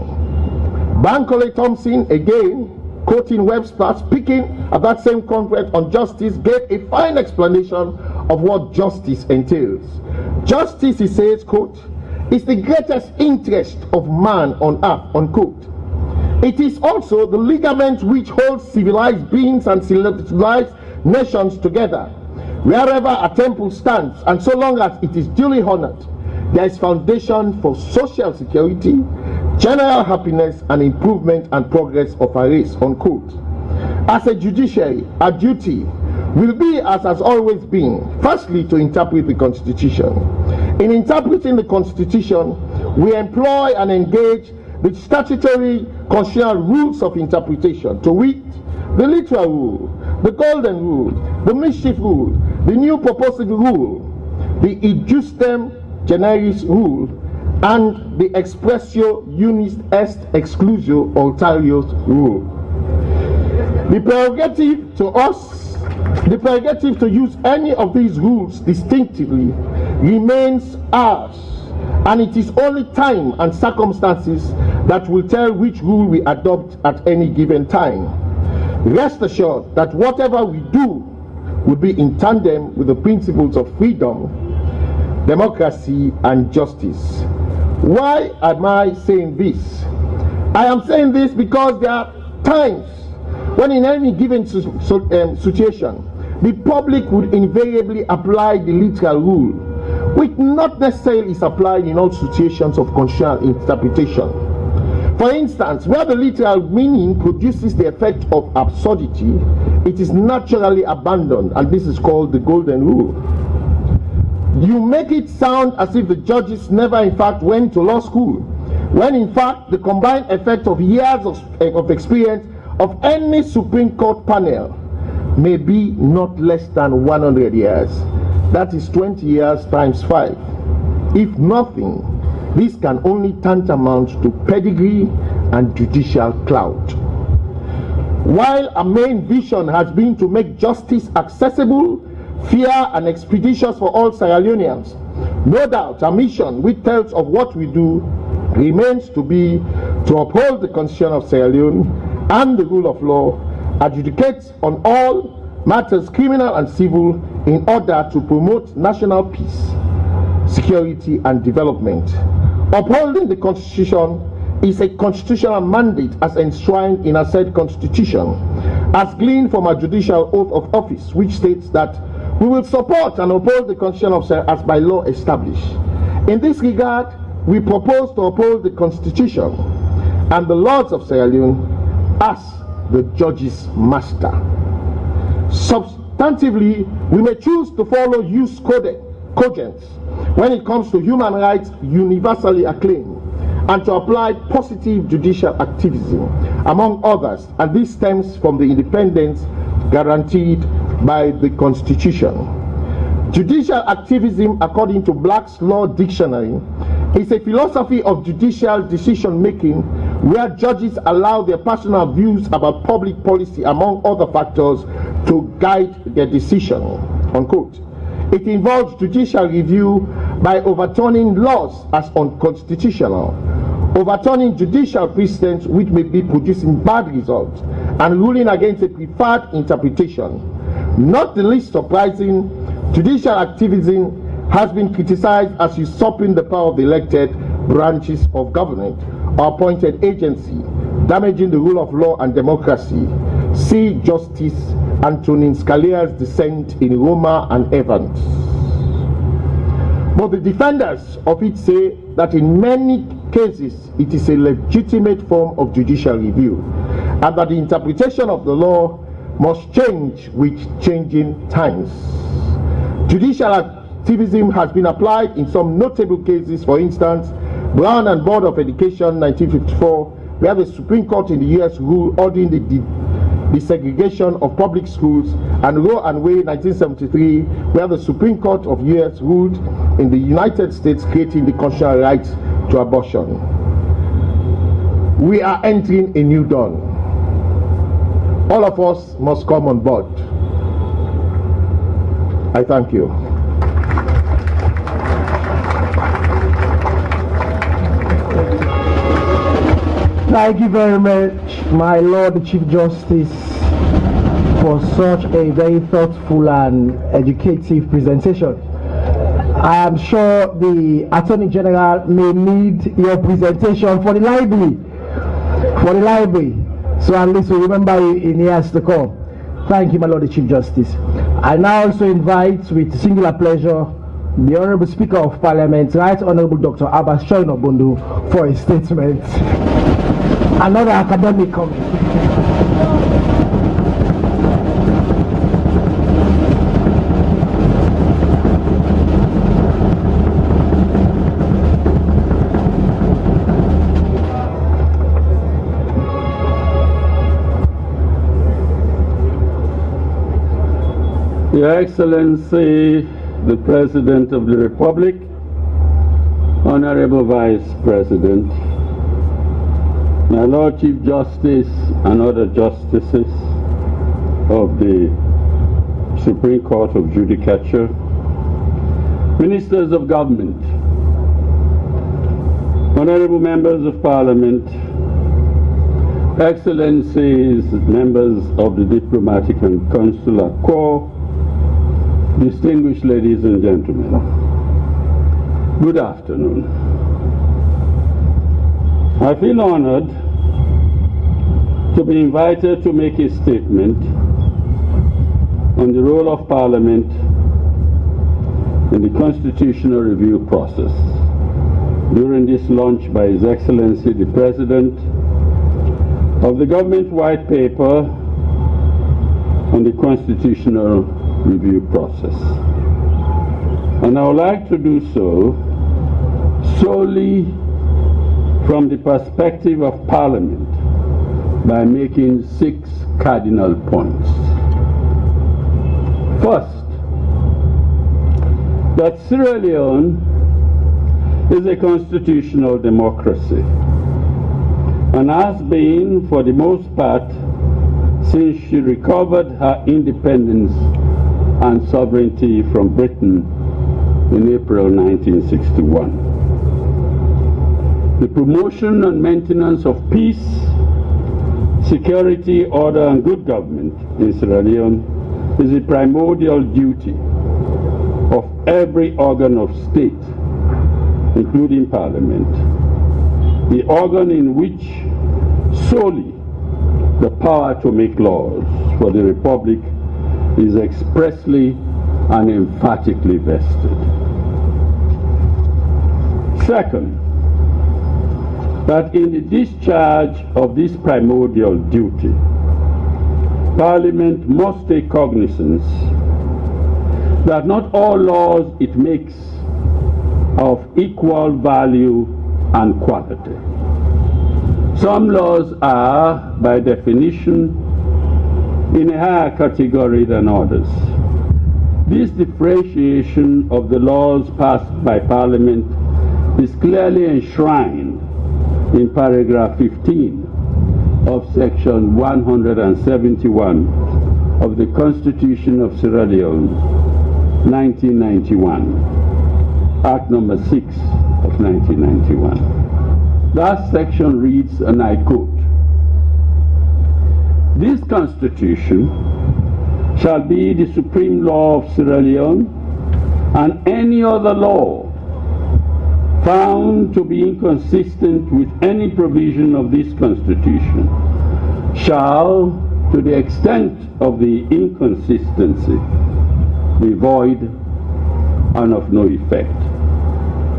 Bankole Thompson, again, quoting Webster, speaking at that same conference on justice, gave a fine explanation of what justice entails. Justice, he says, quote, is the greatest interest of man on earth, unquote. It is also the ligament which holds civilized beings and civilized nations together. Wherever a temple stands, and so long as it is duly honored, there is foundation for social security, general happiness, and improvement and progress of a race, unquote. As a judiciary, our duty will be, as has always been, firstly to interpret the Constitution. In interpreting the Constitution, we employ and engage the statutory constitutional rules of interpretation, to wit, the literal rule, the golden rule, the mischief rule, the new purposive rule, the ejusdem generis rule, and the expressio unis est exclusio ulterior rule. The prerogative to use any of these rules distinctively remains ours, and it is only time and circumstances that will tell which rule we adopt at any given time. Rest assured that whatever we do will be in tandem with the principles of freedom, democracy, and justice. Why am I saying this? I am saying this because there are times when in any given situation, the public would invariably apply the literal rule, which not necessarily is applied in all situations of constitutional interpretation. For instance, where the literal meaning produces the effect of absurdity, it is naturally abandoned, and this is called the golden rule. You make it sound as if the judges never in fact went to law school, when in fact the combined effect of years of experience of any Supreme Court panel may be not less than 100 years. That is 20 years times 5. If nothing, this can only tantamount to pedigree and judicial clout. While a main vision has been to make justice accessible, fair, and expeditious for all Sierra Leoneans, no doubt a mission which tells of what we do remains to be to uphold the Constitution of Sierra Leone and the rule of law, adjudicate on all matters criminal and civil in order to promote national peace, security, and development. Upholding the Constitution is a constitutional mandate as enshrined in a said Constitution, as gleaned from a judicial oath of office, which states that we will support and uphold the Constitution of Sierra as by law established. In this regard, we propose to uphold the Constitution and the laws of Sierra Leone as the judge's master. Substantively, we may choose to follow jus cogens when it comes to human rights universally acclaimed, and to apply positive judicial activism, among others, and this stems from the independence guaranteed by the Constitution. Judicial activism, according to Black's Law Dictionary, is a philosophy of judicial decision-making where judges allow their personal views about public policy, among other factors, to guide their decision, unquote. It involves judicial review by overturning laws as unconstitutional, overturning judicial precedents which may be producing bad results, and ruling against a preferred interpretation. Not the least surprising, judicial activism has been criticized as usurping the power of the elected branches of government or appointed agency, damaging the rule of law and democracy. See Justice Antonin Scalia's dissent in Roma and Evans. But the defenders of it say that in many cases it is a legitimate form of judicial review, and that the interpretation of the law must change with changing times. Judicial activism has been applied in some notable cases. For instance, Brown and Board of Education 1954, where the Supreme Court in the US ruled ordering the desegregation of public schools, and Roe and Wade 1973, where the Supreme Court of US ruled in the United States creating the constitutional right to abortion. We are entering a new dawn. All of us must come on board. I thank you. Thank you very much, my Lord the Chief Justice, for such a very thoughtful and educative presentation. I am sure the Attorney General may need your presentation for the library. So at least we remember you in years to come. Thank you, my Lord the Chief Justice. I now also invite, with singular pleasure, the Honorable Speaker of Parliament, Right Honorable Dr. Abbas Choyno-Bondu, for a statement. Another academic comment. Your Excellency, the President of the Republic, Honorable Vice President, my Lord Chief Justice and other justices of the Supreme Court of Judicature, Ministers of Government, Honorable Members of Parliament, Excellencies, members of the Diplomatic and Consular Corps, distinguished ladies and gentlemen, good afternoon. I feel honored to be invited to make a statement on the role of Parliament in the constitutional review process during this launch by His Excellency the President of the government white paper on the constitutional review process. And I would like to do so solely from the perspective of Parliament by making 6 cardinal points. First, that Sierra Leone is a constitutional democracy and has been, for the most part, since she recovered her independence and sovereignty from Britain in April 1961. The promotion and maintenance of peace, security, order, and good government in Sierra Leone is a primordial duty of every organ of state, including Parliament, the organ in which solely the power to make laws for the Republic is expressly and emphatically vested. Second, that in the discharge of this primordial duty, Parliament must take cognizance that not all laws it makes are of equal value and quality. Some laws are, by definition, in a higher category than others. This differentiation of the laws passed by Parliament is clearly enshrined in paragraph 15 of section 171 of the Constitution of Sierra Leone, 1991, Act number 6 of 1991. That section reads, and I quote, "This Constitution shall be the supreme law of Sierra Leone, and any other law found to be inconsistent with any provision of this Constitution shall, to the extent of the inconsistency, be void and of no effect."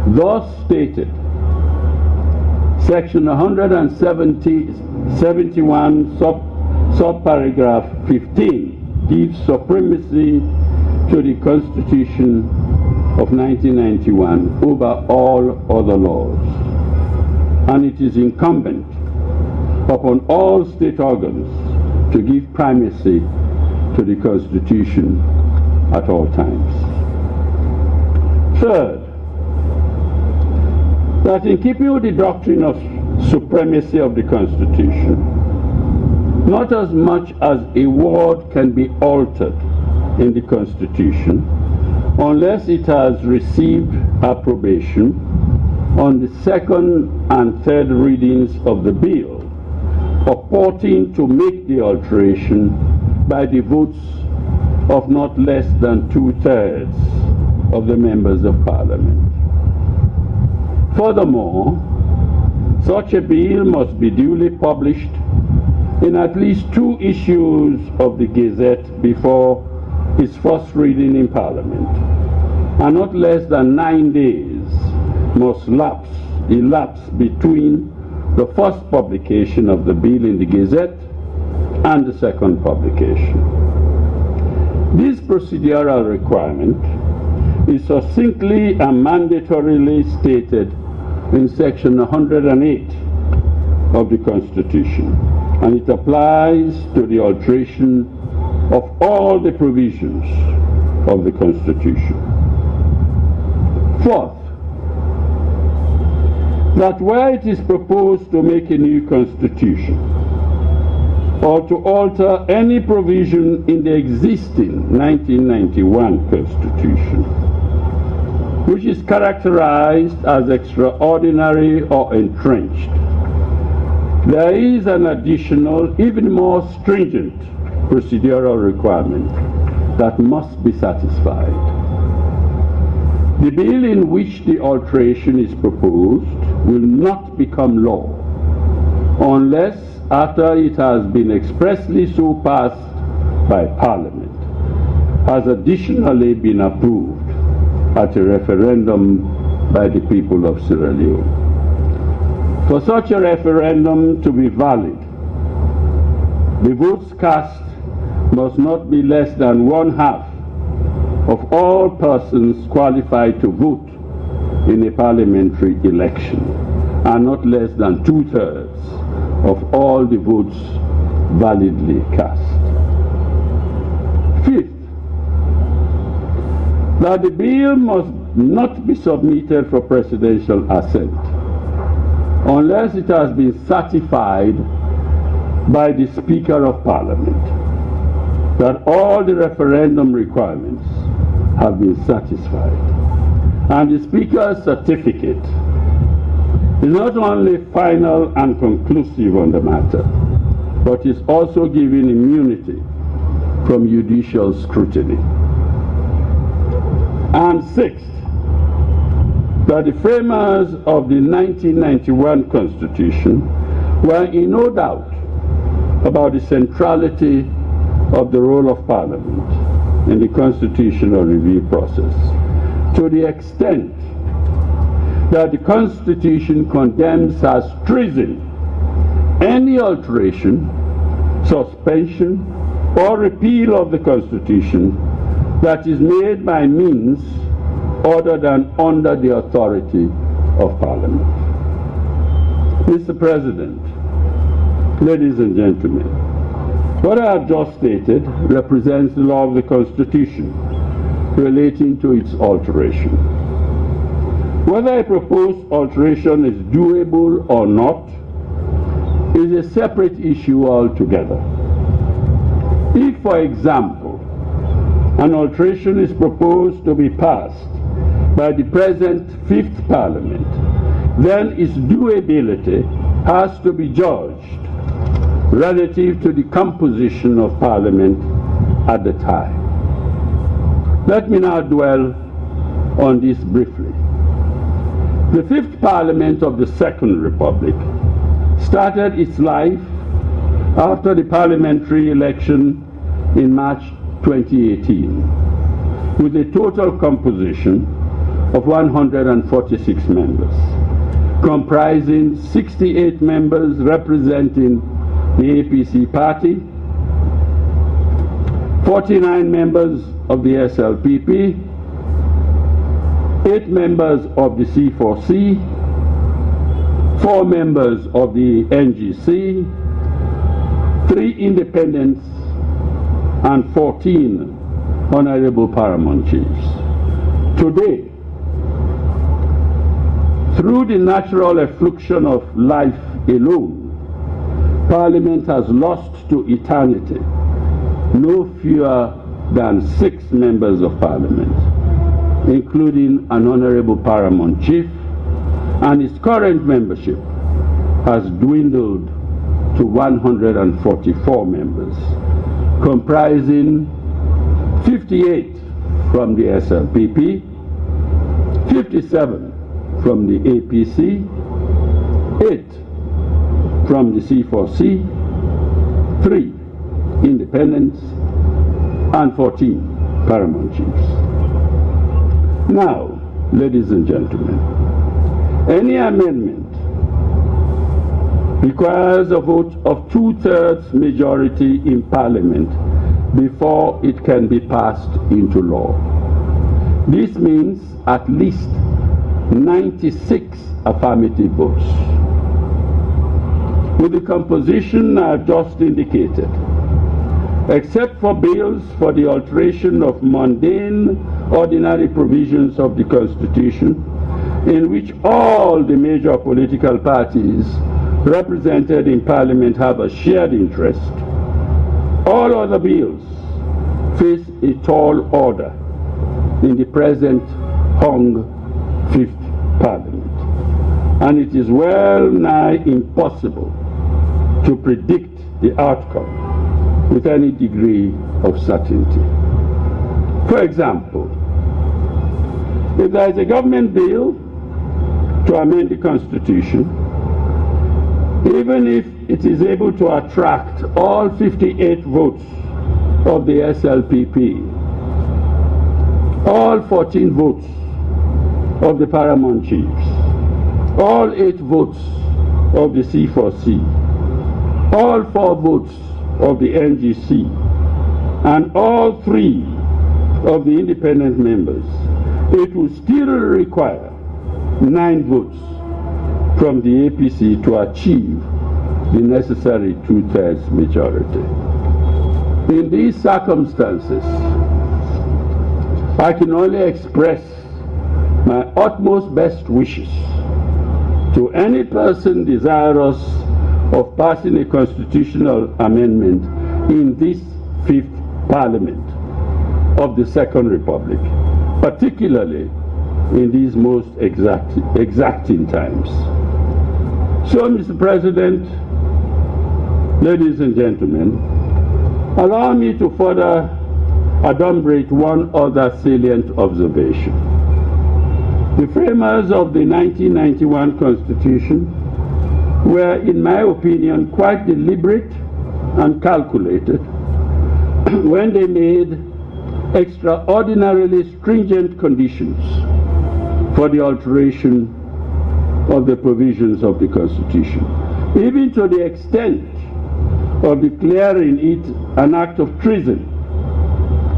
Thus stated, Section 171, subparagraph 15, gives supremacy to the Constitution of 1991 over all other laws, and it is incumbent upon all state organs to give primacy to the Constitution at all times. Third, that in keeping with the doctrine of supremacy of the Constitution, not as much as a word can be altered in the Constitution unless it has received approbation on the second and third readings of the bill, purporting to make the alteration by the votes of not less than 2/3 of the members of Parliament. Furthermore, such a bill must be duly published in at least 2 issues of the Gazette before its first reading in Parliament, and not less than 9 days must elapse between the first publication of the bill in the Gazette and the second publication. This procedural requirement is succinctly and mandatorily stated in Section 108 of the Constitution, and it applies to the alteration of all the provisions of the Constitution. Fourth, that where it is proposed to make a new Constitution or to alter any provision in the existing 1991 Constitution, which is characterized as extraordinary or entrenched, there is an additional, even more stringent procedural requirement that must be satisfied. The bill in which the alteration is proposed will not become law unless, after it has been expressly so passed by Parliament, has additionally been approved at a referendum by the people of Sierra Leone. For such a referendum to be valid, the votes cast must not be less than 1/2 of all persons qualified to vote in a parliamentary election, and not less than 2/3 of all the votes validly cast. Fifth, that the bill must not be submitted for presidential assent unless it has been certified by the Speaker of Parliament that all the referendum requirements have been satisfied. And the Speaker's certificate is not only final and conclusive on the matter, but is also giving immunity from judicial scrutiny. And sixth, that the framers of the 1991 Constitution were in no doubt about the centrality of the role of Parliament in the constitutional review process, to the extent that the Constitution condemns as treason any alteration, suspension, or repeal of the Constitution that is made by means other than under the authority of Parliament. Mr. President, ladies and gentlemen, what I have just stated represents the law of the Constitution relating to its alteration. Whether a proposed alteration is doable or not is a separate issue altogether. If, for example, an alteration is proposed to be passed by the present Fifth Parliament, then its doability has to be judged relative to the composition of Parliament at the time. Let me now dwell on this briefly. The Fifth Parliament of the Second Republic started its life after the parliamentary election in March 2018, with a total composition of 146 members, comprising 68 members representing the APC party, 49 members of the SLPP, 8 members of the C4C, 4 members of the NGC, 3 independents, and 14 honorable paramount chiefs. Today, through the natural effluxion of life alone, Parliament has lost to eternity no fewer than 6 members of Parliament, including an honorable paramount chief, and its current membership has dwindled to 144 members, comprising 58 from the SLPP, 57 from the APC, 8 from the C4C, 3 independents, and 14 paramount chiefs. Now, ladies and gentlemen, any amendment requires a vote of 2/3 majority in Parliament before it can be passed into law. This means at least 96 affirmative votes. With the composition I have just indicated, except for bills for the alteration of mundane, ordinary provisions of the Constitution, in which all the major political parties represented in Parliament have a shared interest, all other bills face a tall order in the present hung Fifth Parliament, and it is well nigh impossible to predict the outcome with any degree of certainty. For example, if there is a government bill to amend the Constitution, even if it is able to attract all 58 votes of the SLPP, all 14 votes of the paramount chiefs, all 8 votes of the C4C, all 4 votes of the NGC, and all 3 of the independent members, it will still require 9 votes from the APC to achieve the necessary 2/3 majority. In these circumstances, I can only express my utmost best wishes to any person desirous of passing a constitutional amendment in this 5th Parliament of the Second Republic, particularly in these most exacting times. So, Mr. President, ladies and gentlemen, allow me to further adumbrate one other salient observation. The framers of the 1991 Constitution were, in my opinion, quite deliberate and calculated when they made extraordinarily stringent conditions for the alteration of the provisions of the Constitution, even to the extent of declaring it an act of treason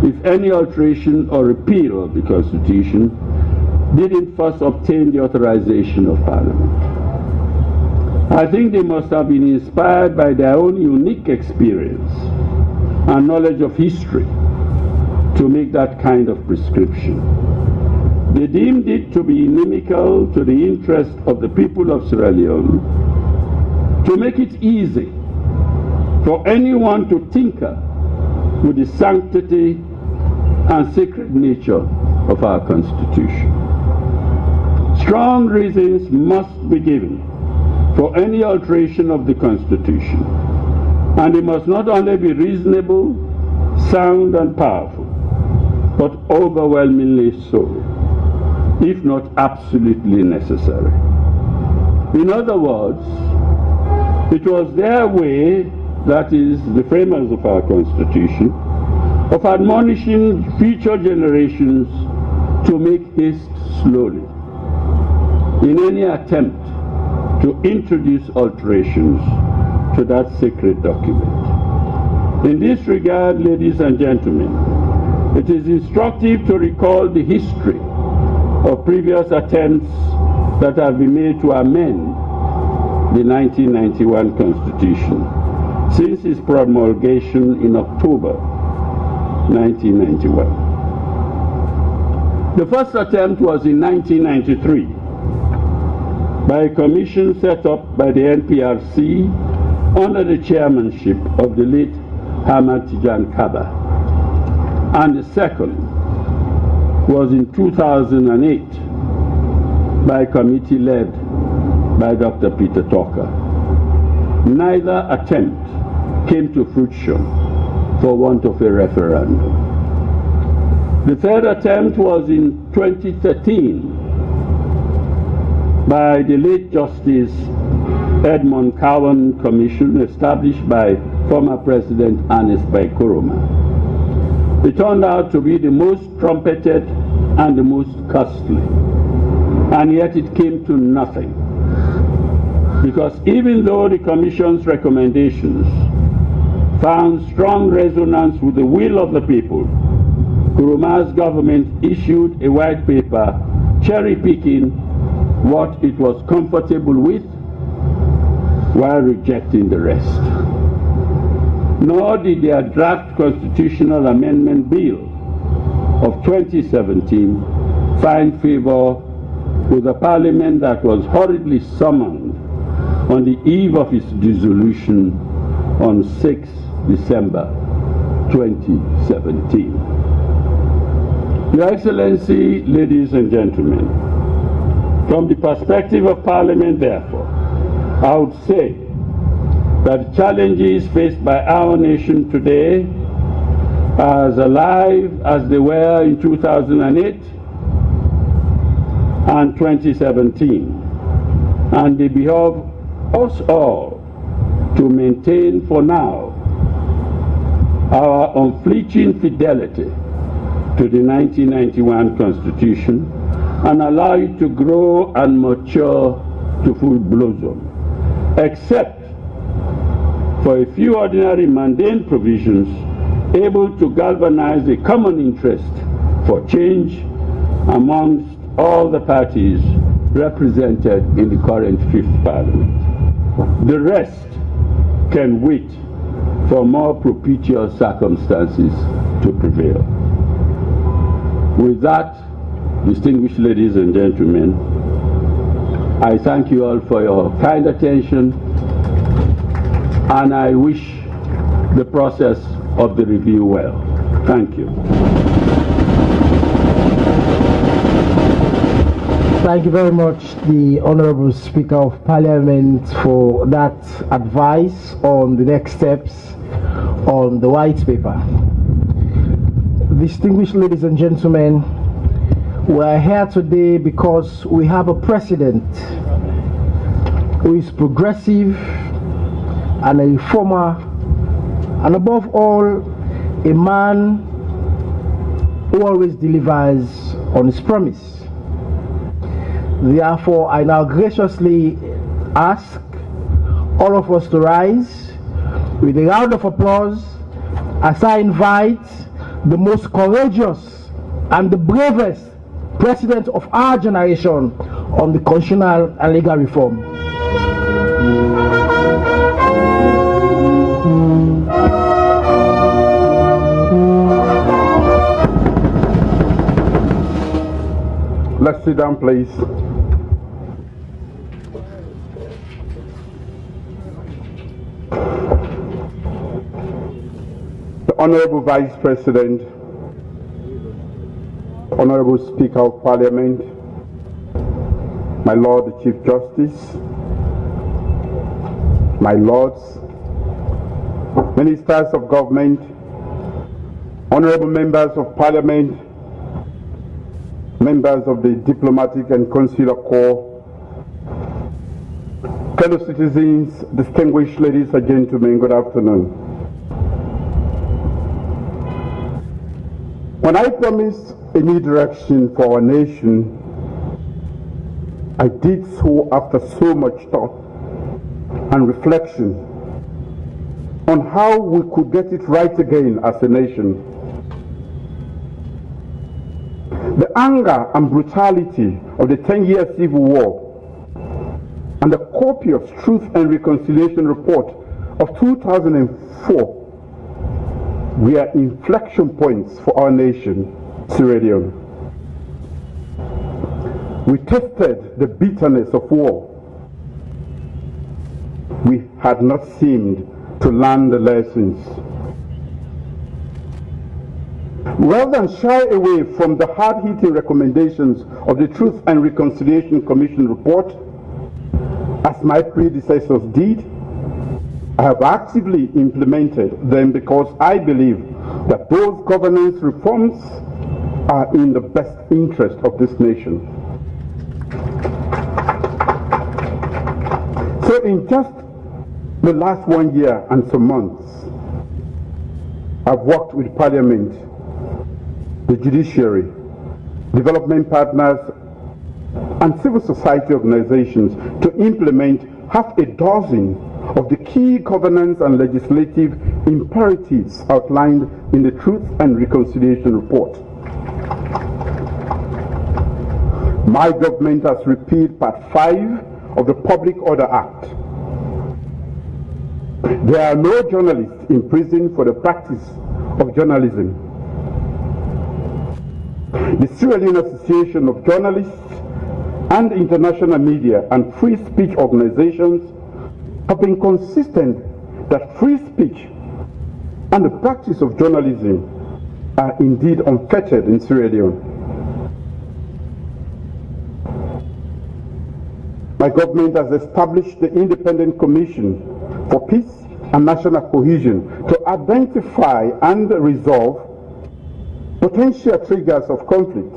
if any alteration or repeal of the Constitution didn't first obtain the authorization of Parliament. I think they must have been inspired by their own unique experience and knowledge of history to make that kind of prescription. They deemed it to be inimical to the interest of the people of Sierra Leone to make it easy for anyone to tinker with the sanctity and sacred nature of our Constitution. Strong reasons must be given for any alteration of the Constitution, and they must not only be reasonable, sound, and powerful, but overwhelmingly so, if not absolutely necessary. In other words, it was their way, that is, the framers of our Constitution, of admonishing future generations to make haste slowly in any attempt to introduce alterations to that sacred document. In this regard, ladies and gentlemen, it is instructive to recall the history of previous attempts that have been made to amend the 1991 Constitution since its promulgation in October 1991. The first attempt was in 1993 by a commission set up by the NPRC under the chairmanship of the late Hamad Tijan Kaba. And the second was in 2008 by a committee led by Dr. Peter Tucker. Neither attempt came to fruition for want of a referendum. The third attempt was in 2013 by the late Justice Edmund Cowan Commission established by former President Ernest Bai Koroma. It turned out to be the most trumpeted and the most costly, and yet it came to nothing. Because even though the Commission's recommendations found strong resonance with the will of the people, Koroma's government issued a white paper cherry-picking what it was comfortable with while rejecting the rest. Nor did their draft constitutional amendment bill of 2017 find favor with a parliament that was hurriedly summoned on the eve of its dissolution on 6 December 2017. Your Excellency, ladies and gentlemen, from the perspective of Parliament, therefore, I would say that the challenges faced by our nation today are as alive as they were in 2008 and 2017, and they behove us all to maintain for now our unflinching fidelity to the 1991 Constitution and allow it to grow and mature to full blossom, except for a few ordinary mundane provisions able to galvanize a common interest for change amongst all the parties represented in the current Fifth Parliament. The rest can wait for more propitious circumstances to prevail. With that, distinguished ladies and gentlemen, I thank you all for your kind attention, and I wish the process of the review well. Thank you. Thank you very much, the Honorable Speaker of Parliament, for that advice on the next steps on the white paper. Distinguished ladies and gentlemen, we are here today because we have a president who is progressive and a reformer, and above all, a man who always delivers on his promise. Therefore, I now graciously ask all of us to rise with a round of applause as I invite the most courageous and the bravest president of our generation on the constitutional and legal reform. Let's sit down, please. The Honorable Vice President, Honorable Speaker of Parliament, my Lord the Chief Justice, my Lords, Ministers of Government, Honorable Members of Parliament, members of the Diplomatic and Consular Corps, fellow citizens, distinguished ladies and gentlemen, good afternoon. When I promised a new direction for our nation, I did so after so much thought and reflection on how we could get it right again as a nation. The anger and brutality of the 10-year civil war and the copious Truth and Reconciliation report of 2004 were inflection points for our nation, Sierra Leone. We tasted the bitterness of war. We had not seemed to learn the lessons. Rather than shy away from the hard-hitting recommendations of the Truth and Reconciliation Commission report, as my predecessors did, I have actively implemented them because I believe that those governance reforms are in the best interest of this nation. So in just the last 1 year and some months, I've worked with Parliament, the Judiciary, development partners, and civil society organizations to implement half a dozen of the key governance and legislative imperatives outlined in the Truth and Reconciliation report. My government has repealed Part 5 of the Public Order Act. There are no journalists in prison for the practice of journalism. The Sierra Leone Association of Journalists and international media and free speech organizations have been consistent that free speech and the practice of journalism are indeed unfettered in Sierra Leone. My government has established the Independent Commission for Peace and National Cohesion to identify and resolve potential triggers of conflict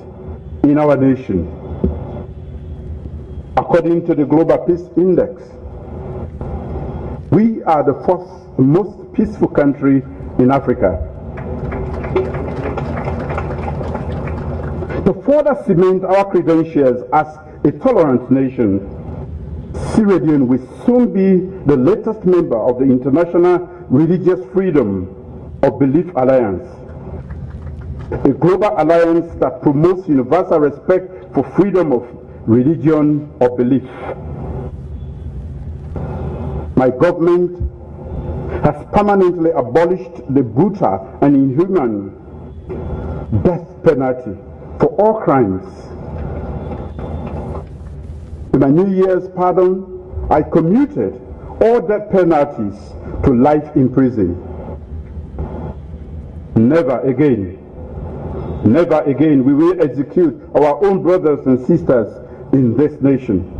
in our nation. According to the Global Peace Index, we are the fourth most peaceful country in Africa. To further cement our credentials as a tolerant nation, Sierra Leone will soon be the latest member of the International Religious Freedom of Belief Alliance, a global alliance that promotes universal respect for freedom of religion or belief. My government has permanently abolished the brutal and inhuman death penalty for all crimes. In my New Year's pardon, I commuted all death penalties to life in prison. Never again we will execute our own brothers and sisters in this nation.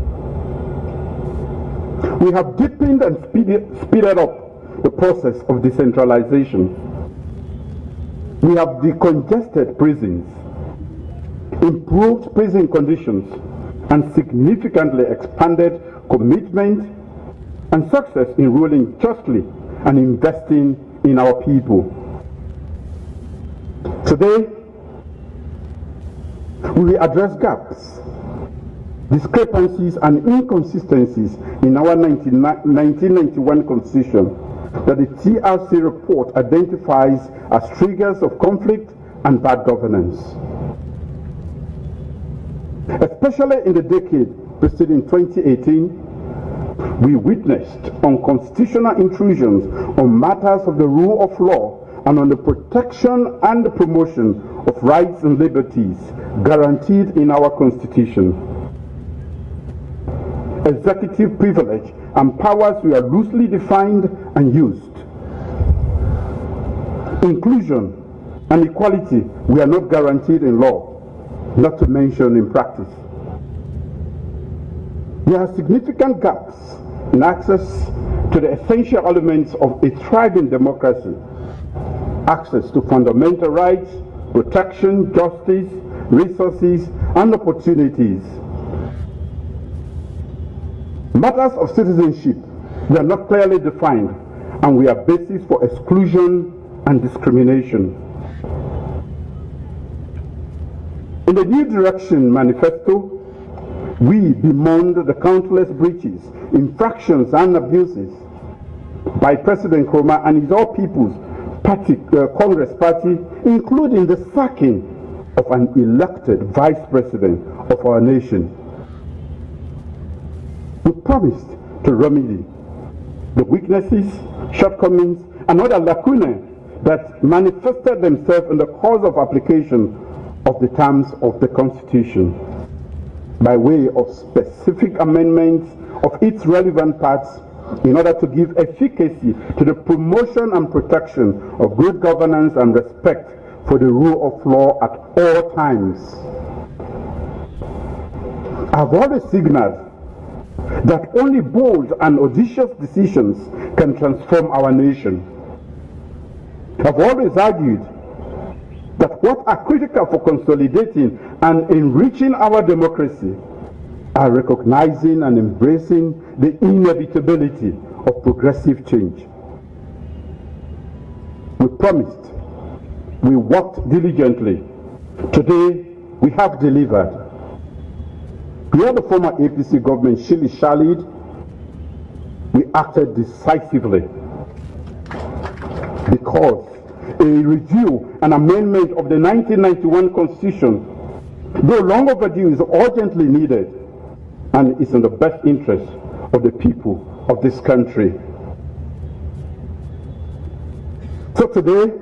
We have deepened and speeded up the process of decentralization. We have decongested prisons, improved prison conditions, and significantly expanded commitment and success in ruling justly and investing in our people. Today, we will address gaps, discrepancies, and inconsistencies in our 1991 Constitution that the TRC report identifies as triggers of conflict and bad governance. Especially in the decade preceding 2018, we witnessed unconstitutional intrusions on matters of the rule of law and on the protection and the promotion of rights and liberties guaranteed in our Constitution. Executive privilege and powers were loosely defined and used. Inclusion and equality were not guaranteed in law, not to mention in practice. There are significant gaps in access to the essential elements of a thriving democracy: access to fundamental rights, protection, justice, resources, and opportunities. Matters of citizenship were not clearly defined and were basis for exclusion and discrimination. In the New Direction Manifesto, we bemoaned the countless breaches, infractions, and abuses by President Nkrumah and his All People's Party, Congress Party, including the sacking of an elected vice president of our nation. We promised to remedy the weaknesses, shortcomings, and other lacunae that manifested themselves in the course of application of the terms of the Constitution by way of specific amendments of its relevant parts in order to give efficacy to the promotion and protection of good governance and respect for the rule of law at all times. I have always signaled that only bold and audacious decisions can transform our nation. I have always argued that what are critical for consolidating and enriching our democracy are recognizing and embracing the inevitability of progressive change. We promised, we worked diligently. Today, we have delivered. Where the former APC government shilly-shallied, we acted decisively because a review and amendment of the 1991 Constitution, though long overdue, is urgently needed and is in the best interest of the people of this country. So today,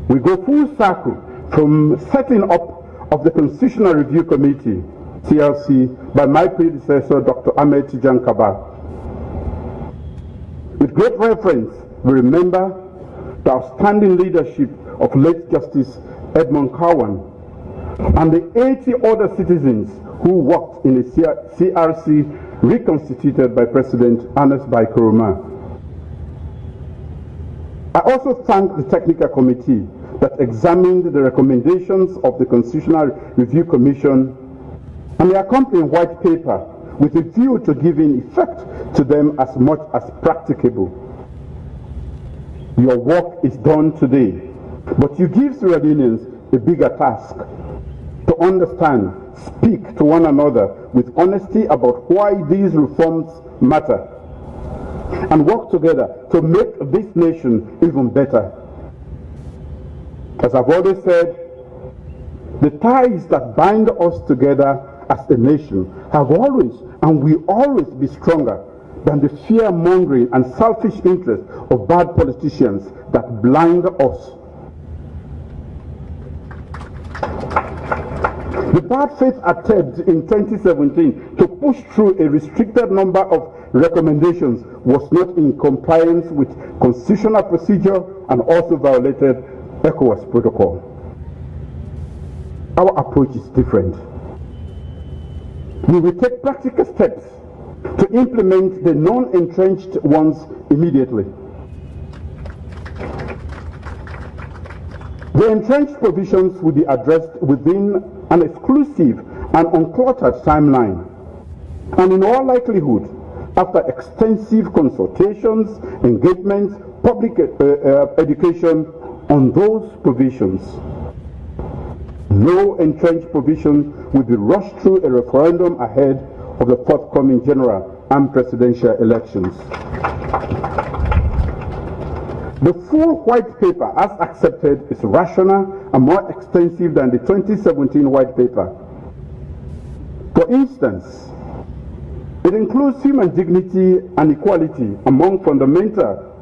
we go full circle from setting up of the Constitutional Review Committee, TRC, by my predecessor, Dr. Ahmed Tijan Kaba. With great reverence, we remember the outstanding leadership of late Justice Edmund Cowan and the 80 other citizens who worked in the CRC reconstituted by President Ernest Bai Koroma. I also thank the technical committee that examined the recommendations of the Constitutional Review Commission and the accompanying white paper with a view to giving effect to them as much as practicable. Your work is done today, but you give Sierra Leoneans a bigger task. to understand, speak to one another with honesty about why these reforms matter, and work together to make this nation even better. As I've always said, the ties that bind us together as a nation have always and will always be stronger than the fear-mongering and selfish interests of bad politicians that blind us. The bad faith attempt in 2017 to push through a restricted number of recommendations was not in compliance with constitutional procedure and also violated ECOWAS protocol. Our approach is different. We will take practical steps to implement the non-entrenched ones immediately. The entrenched provisions will be addressed within an exclusive and uncluttered timeline, and in all likelihood, after extensive consultations, engagements, public education on those provisions. No entrenched provision will be rushed through a referendum ahead of the forthcoming general and presidential elections. The full white paper, as accepted, is rational and more extensive than the 2017 white paper. For instance, it includes human dignity and equality among fundamental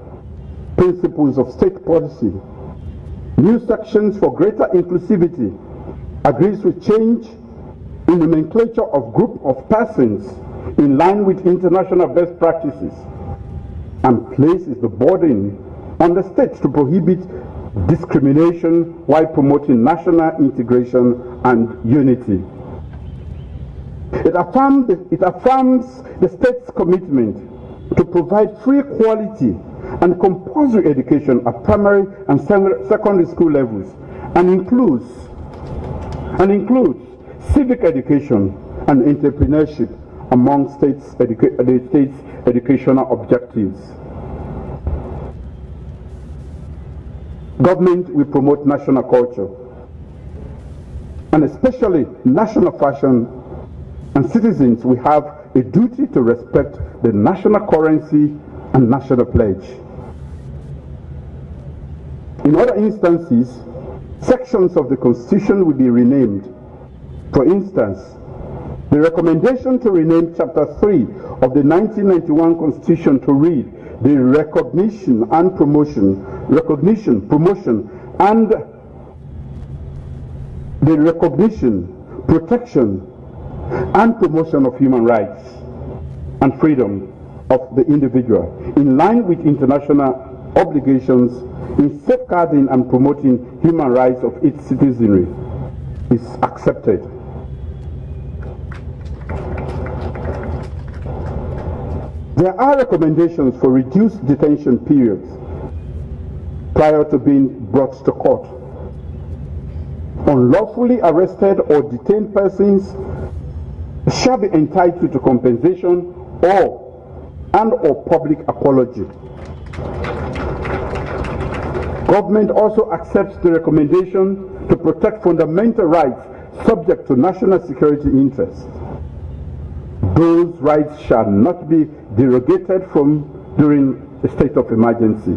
principles of state policy, new sections for greater inclusivity, agrees with change in the nomenclature of group of persons in line with international best practices, and places the burden on the states to prohibit discrimination while promoting national integration and unity. It affirms the state's commitment to provide free, quality, and compulsory education at primary and secondary school levels, and includes civic education and entrepreneurship among the state's educational objectives. Government will promote national culture, and especially national fashion, and citizens will have a duty to respect the national currency and national pledge. In other instances, sections of the Constitution will be renamed. For instance, the recommendation to rename Chapter 3 of the 1991 Constitution to read the recognition, protection, and promotion of human rights and freedom of the individual, in line with international obligations in safeguarding and promoting human rights of its citizenry, is accepted. There are recommendations for reduced detention periods prior to being brought to court. Unlawfully arrested or detained persons shall be entitled to compensation or public apology. Government also accepts the recommendation to protect fundamental rights subject to national security interests. Those rights shall not be derogated from during a state of emergency.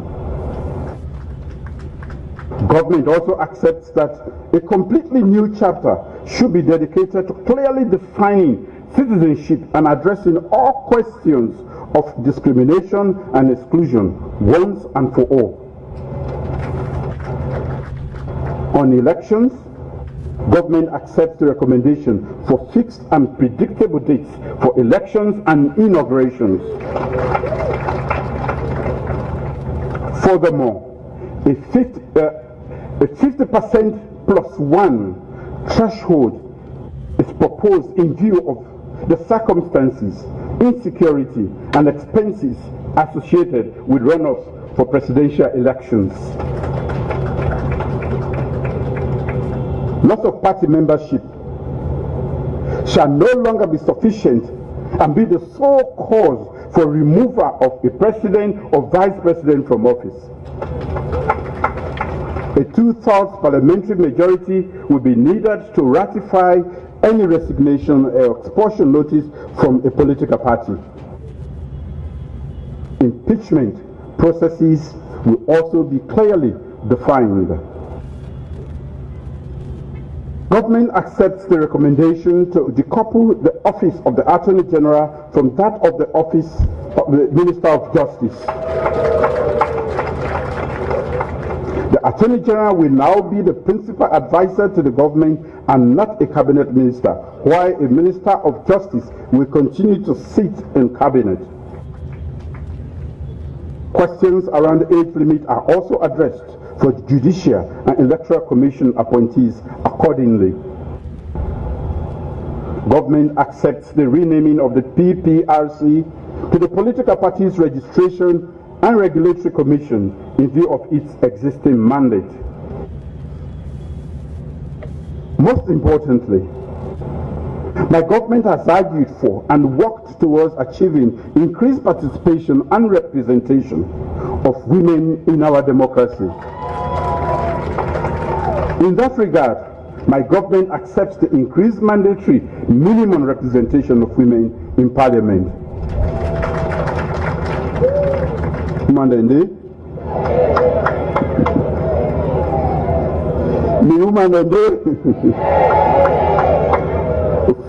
Government also accepts that a completely new chapter should be dedicated to clearly defining citizenship and addressing all questions of discrimination and exclusion once and for all. On elections, government accepts the recommendation for fixed and predictable dates for elections and inaugurations. Furthermore, a 50% plus one threshold is proposed in view of the circumstances, insecurity, and expenses associated with runoffs for presidential elections. Loss of party membership shall no longer be sufficient and be the sole cause for removal of a president or vice president from office. A two-thirds parliamentary majority will be needed to ratify any resignation or expulsion notice from a political party. Impeachment processes will also be clearly defined. Government accepts the recommendation to decouple the office of the Attorney General from that of the office of the Minister of Justice. The Attorney General will now be the principal advisor to the government and not a cabinet minister, while a Minister of Justice will continue to sit in cabinet. Questions around the age limit are also addressed for Judicial and Electoral Commission appointees accordingly. Government accepts the renaming of the TRC to the Political Parties Registration and Regulatory Commission in view of its existing mandate. Most importantly, my government has argued for and worked towards achieving increased participation and representation of women in our democracy. In that regard, my government accepts the increased mandatory minimum representation of women in Parliament.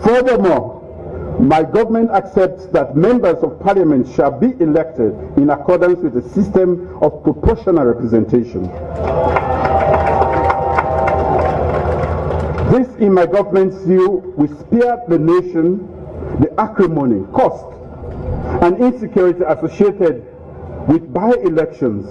Furthermore, my government accepts that members of Parliament shall be elected in accordance with a system of proportional representation. This, in my government's view, will spare the nation the acrimony, cost, and insecurity associated with by-elections.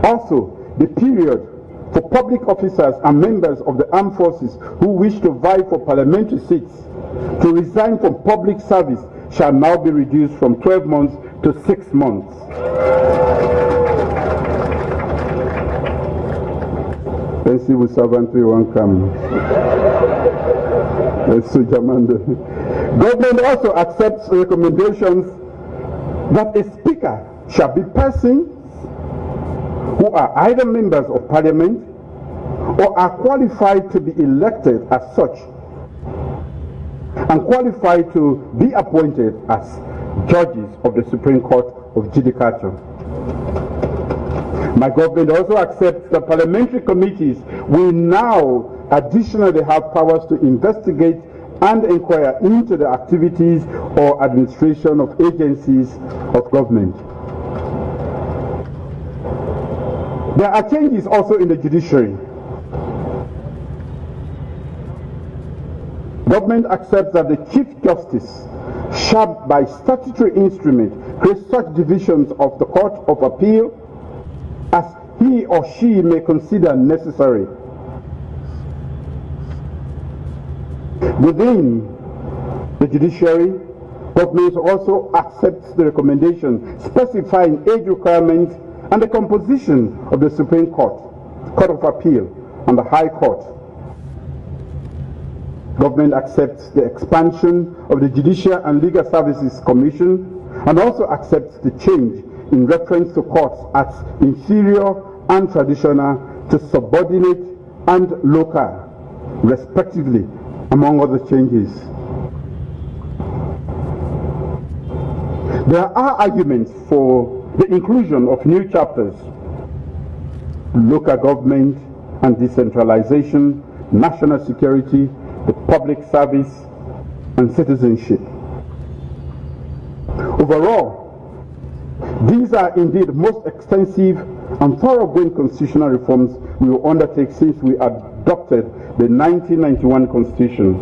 Also, the period for public officers and members of the armed forces who wish to vie for parliamentary seats to resign from public service shall now be reduced from 12 months to 6 months. Civil servant won't come. Government also accepts recommendations that a speaker shall be persons who are either members of Parliament or are qualified to be elected as such and qualified to be appointed as judges of the Supreme Court of Judicature. My government also accepts that parliamentary committees will now additionally have powers to investigate and inquire into the activities or administration of agencies of government. There are changes also in the judiciary. Government accepts that the Chief Justice shall, by statutory instrument, create such divisions of the Court of Appeal as he or she may consider necessary. Within the judiciary, government also accepts the recommendation specifying age requirements and the composition of the Supreme Court, Court of Appeal, and the High Court. Government accepts the expansion of the Judicial and Legal Services Commission and also accepts the change in reference to courts as inferior and traditional to subordinate and local, respectively, among other changes. There are arguments for the inclusion of new chapters: local government and decentralization, national security, the public service, and citizenship. Overall, these are indeed most extensive and thoroughgoing constitutional reforms we will undertake since we adopted the 1991 Constitution.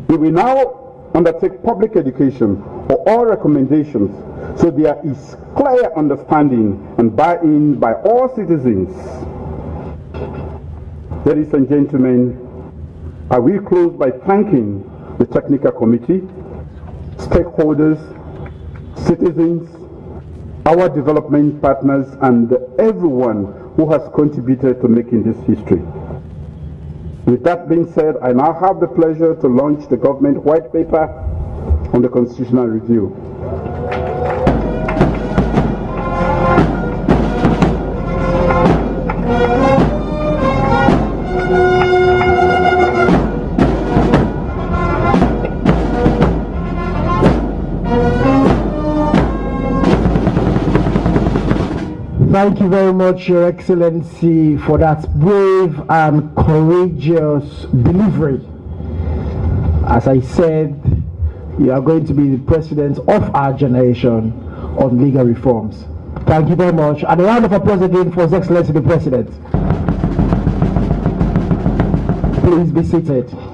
We will now undertake public education for all recommendations so there is clear understanding and buy-in by all citizens. Ladies and gentlemen, I will close by thanking the Technical Committee, stakeholders, citizens, our development partners, and everyone who has contributed to making this history. With that being said, I now have the pleasure to launch the government white paper on the constitutional review. Thank you very much, Your Excellency, for that brave and courageous delivery. As I said, you are going to be the president of our generation on legal reforms. Thank you very much. And a round of applause again for His Excellency the President. Please be seated.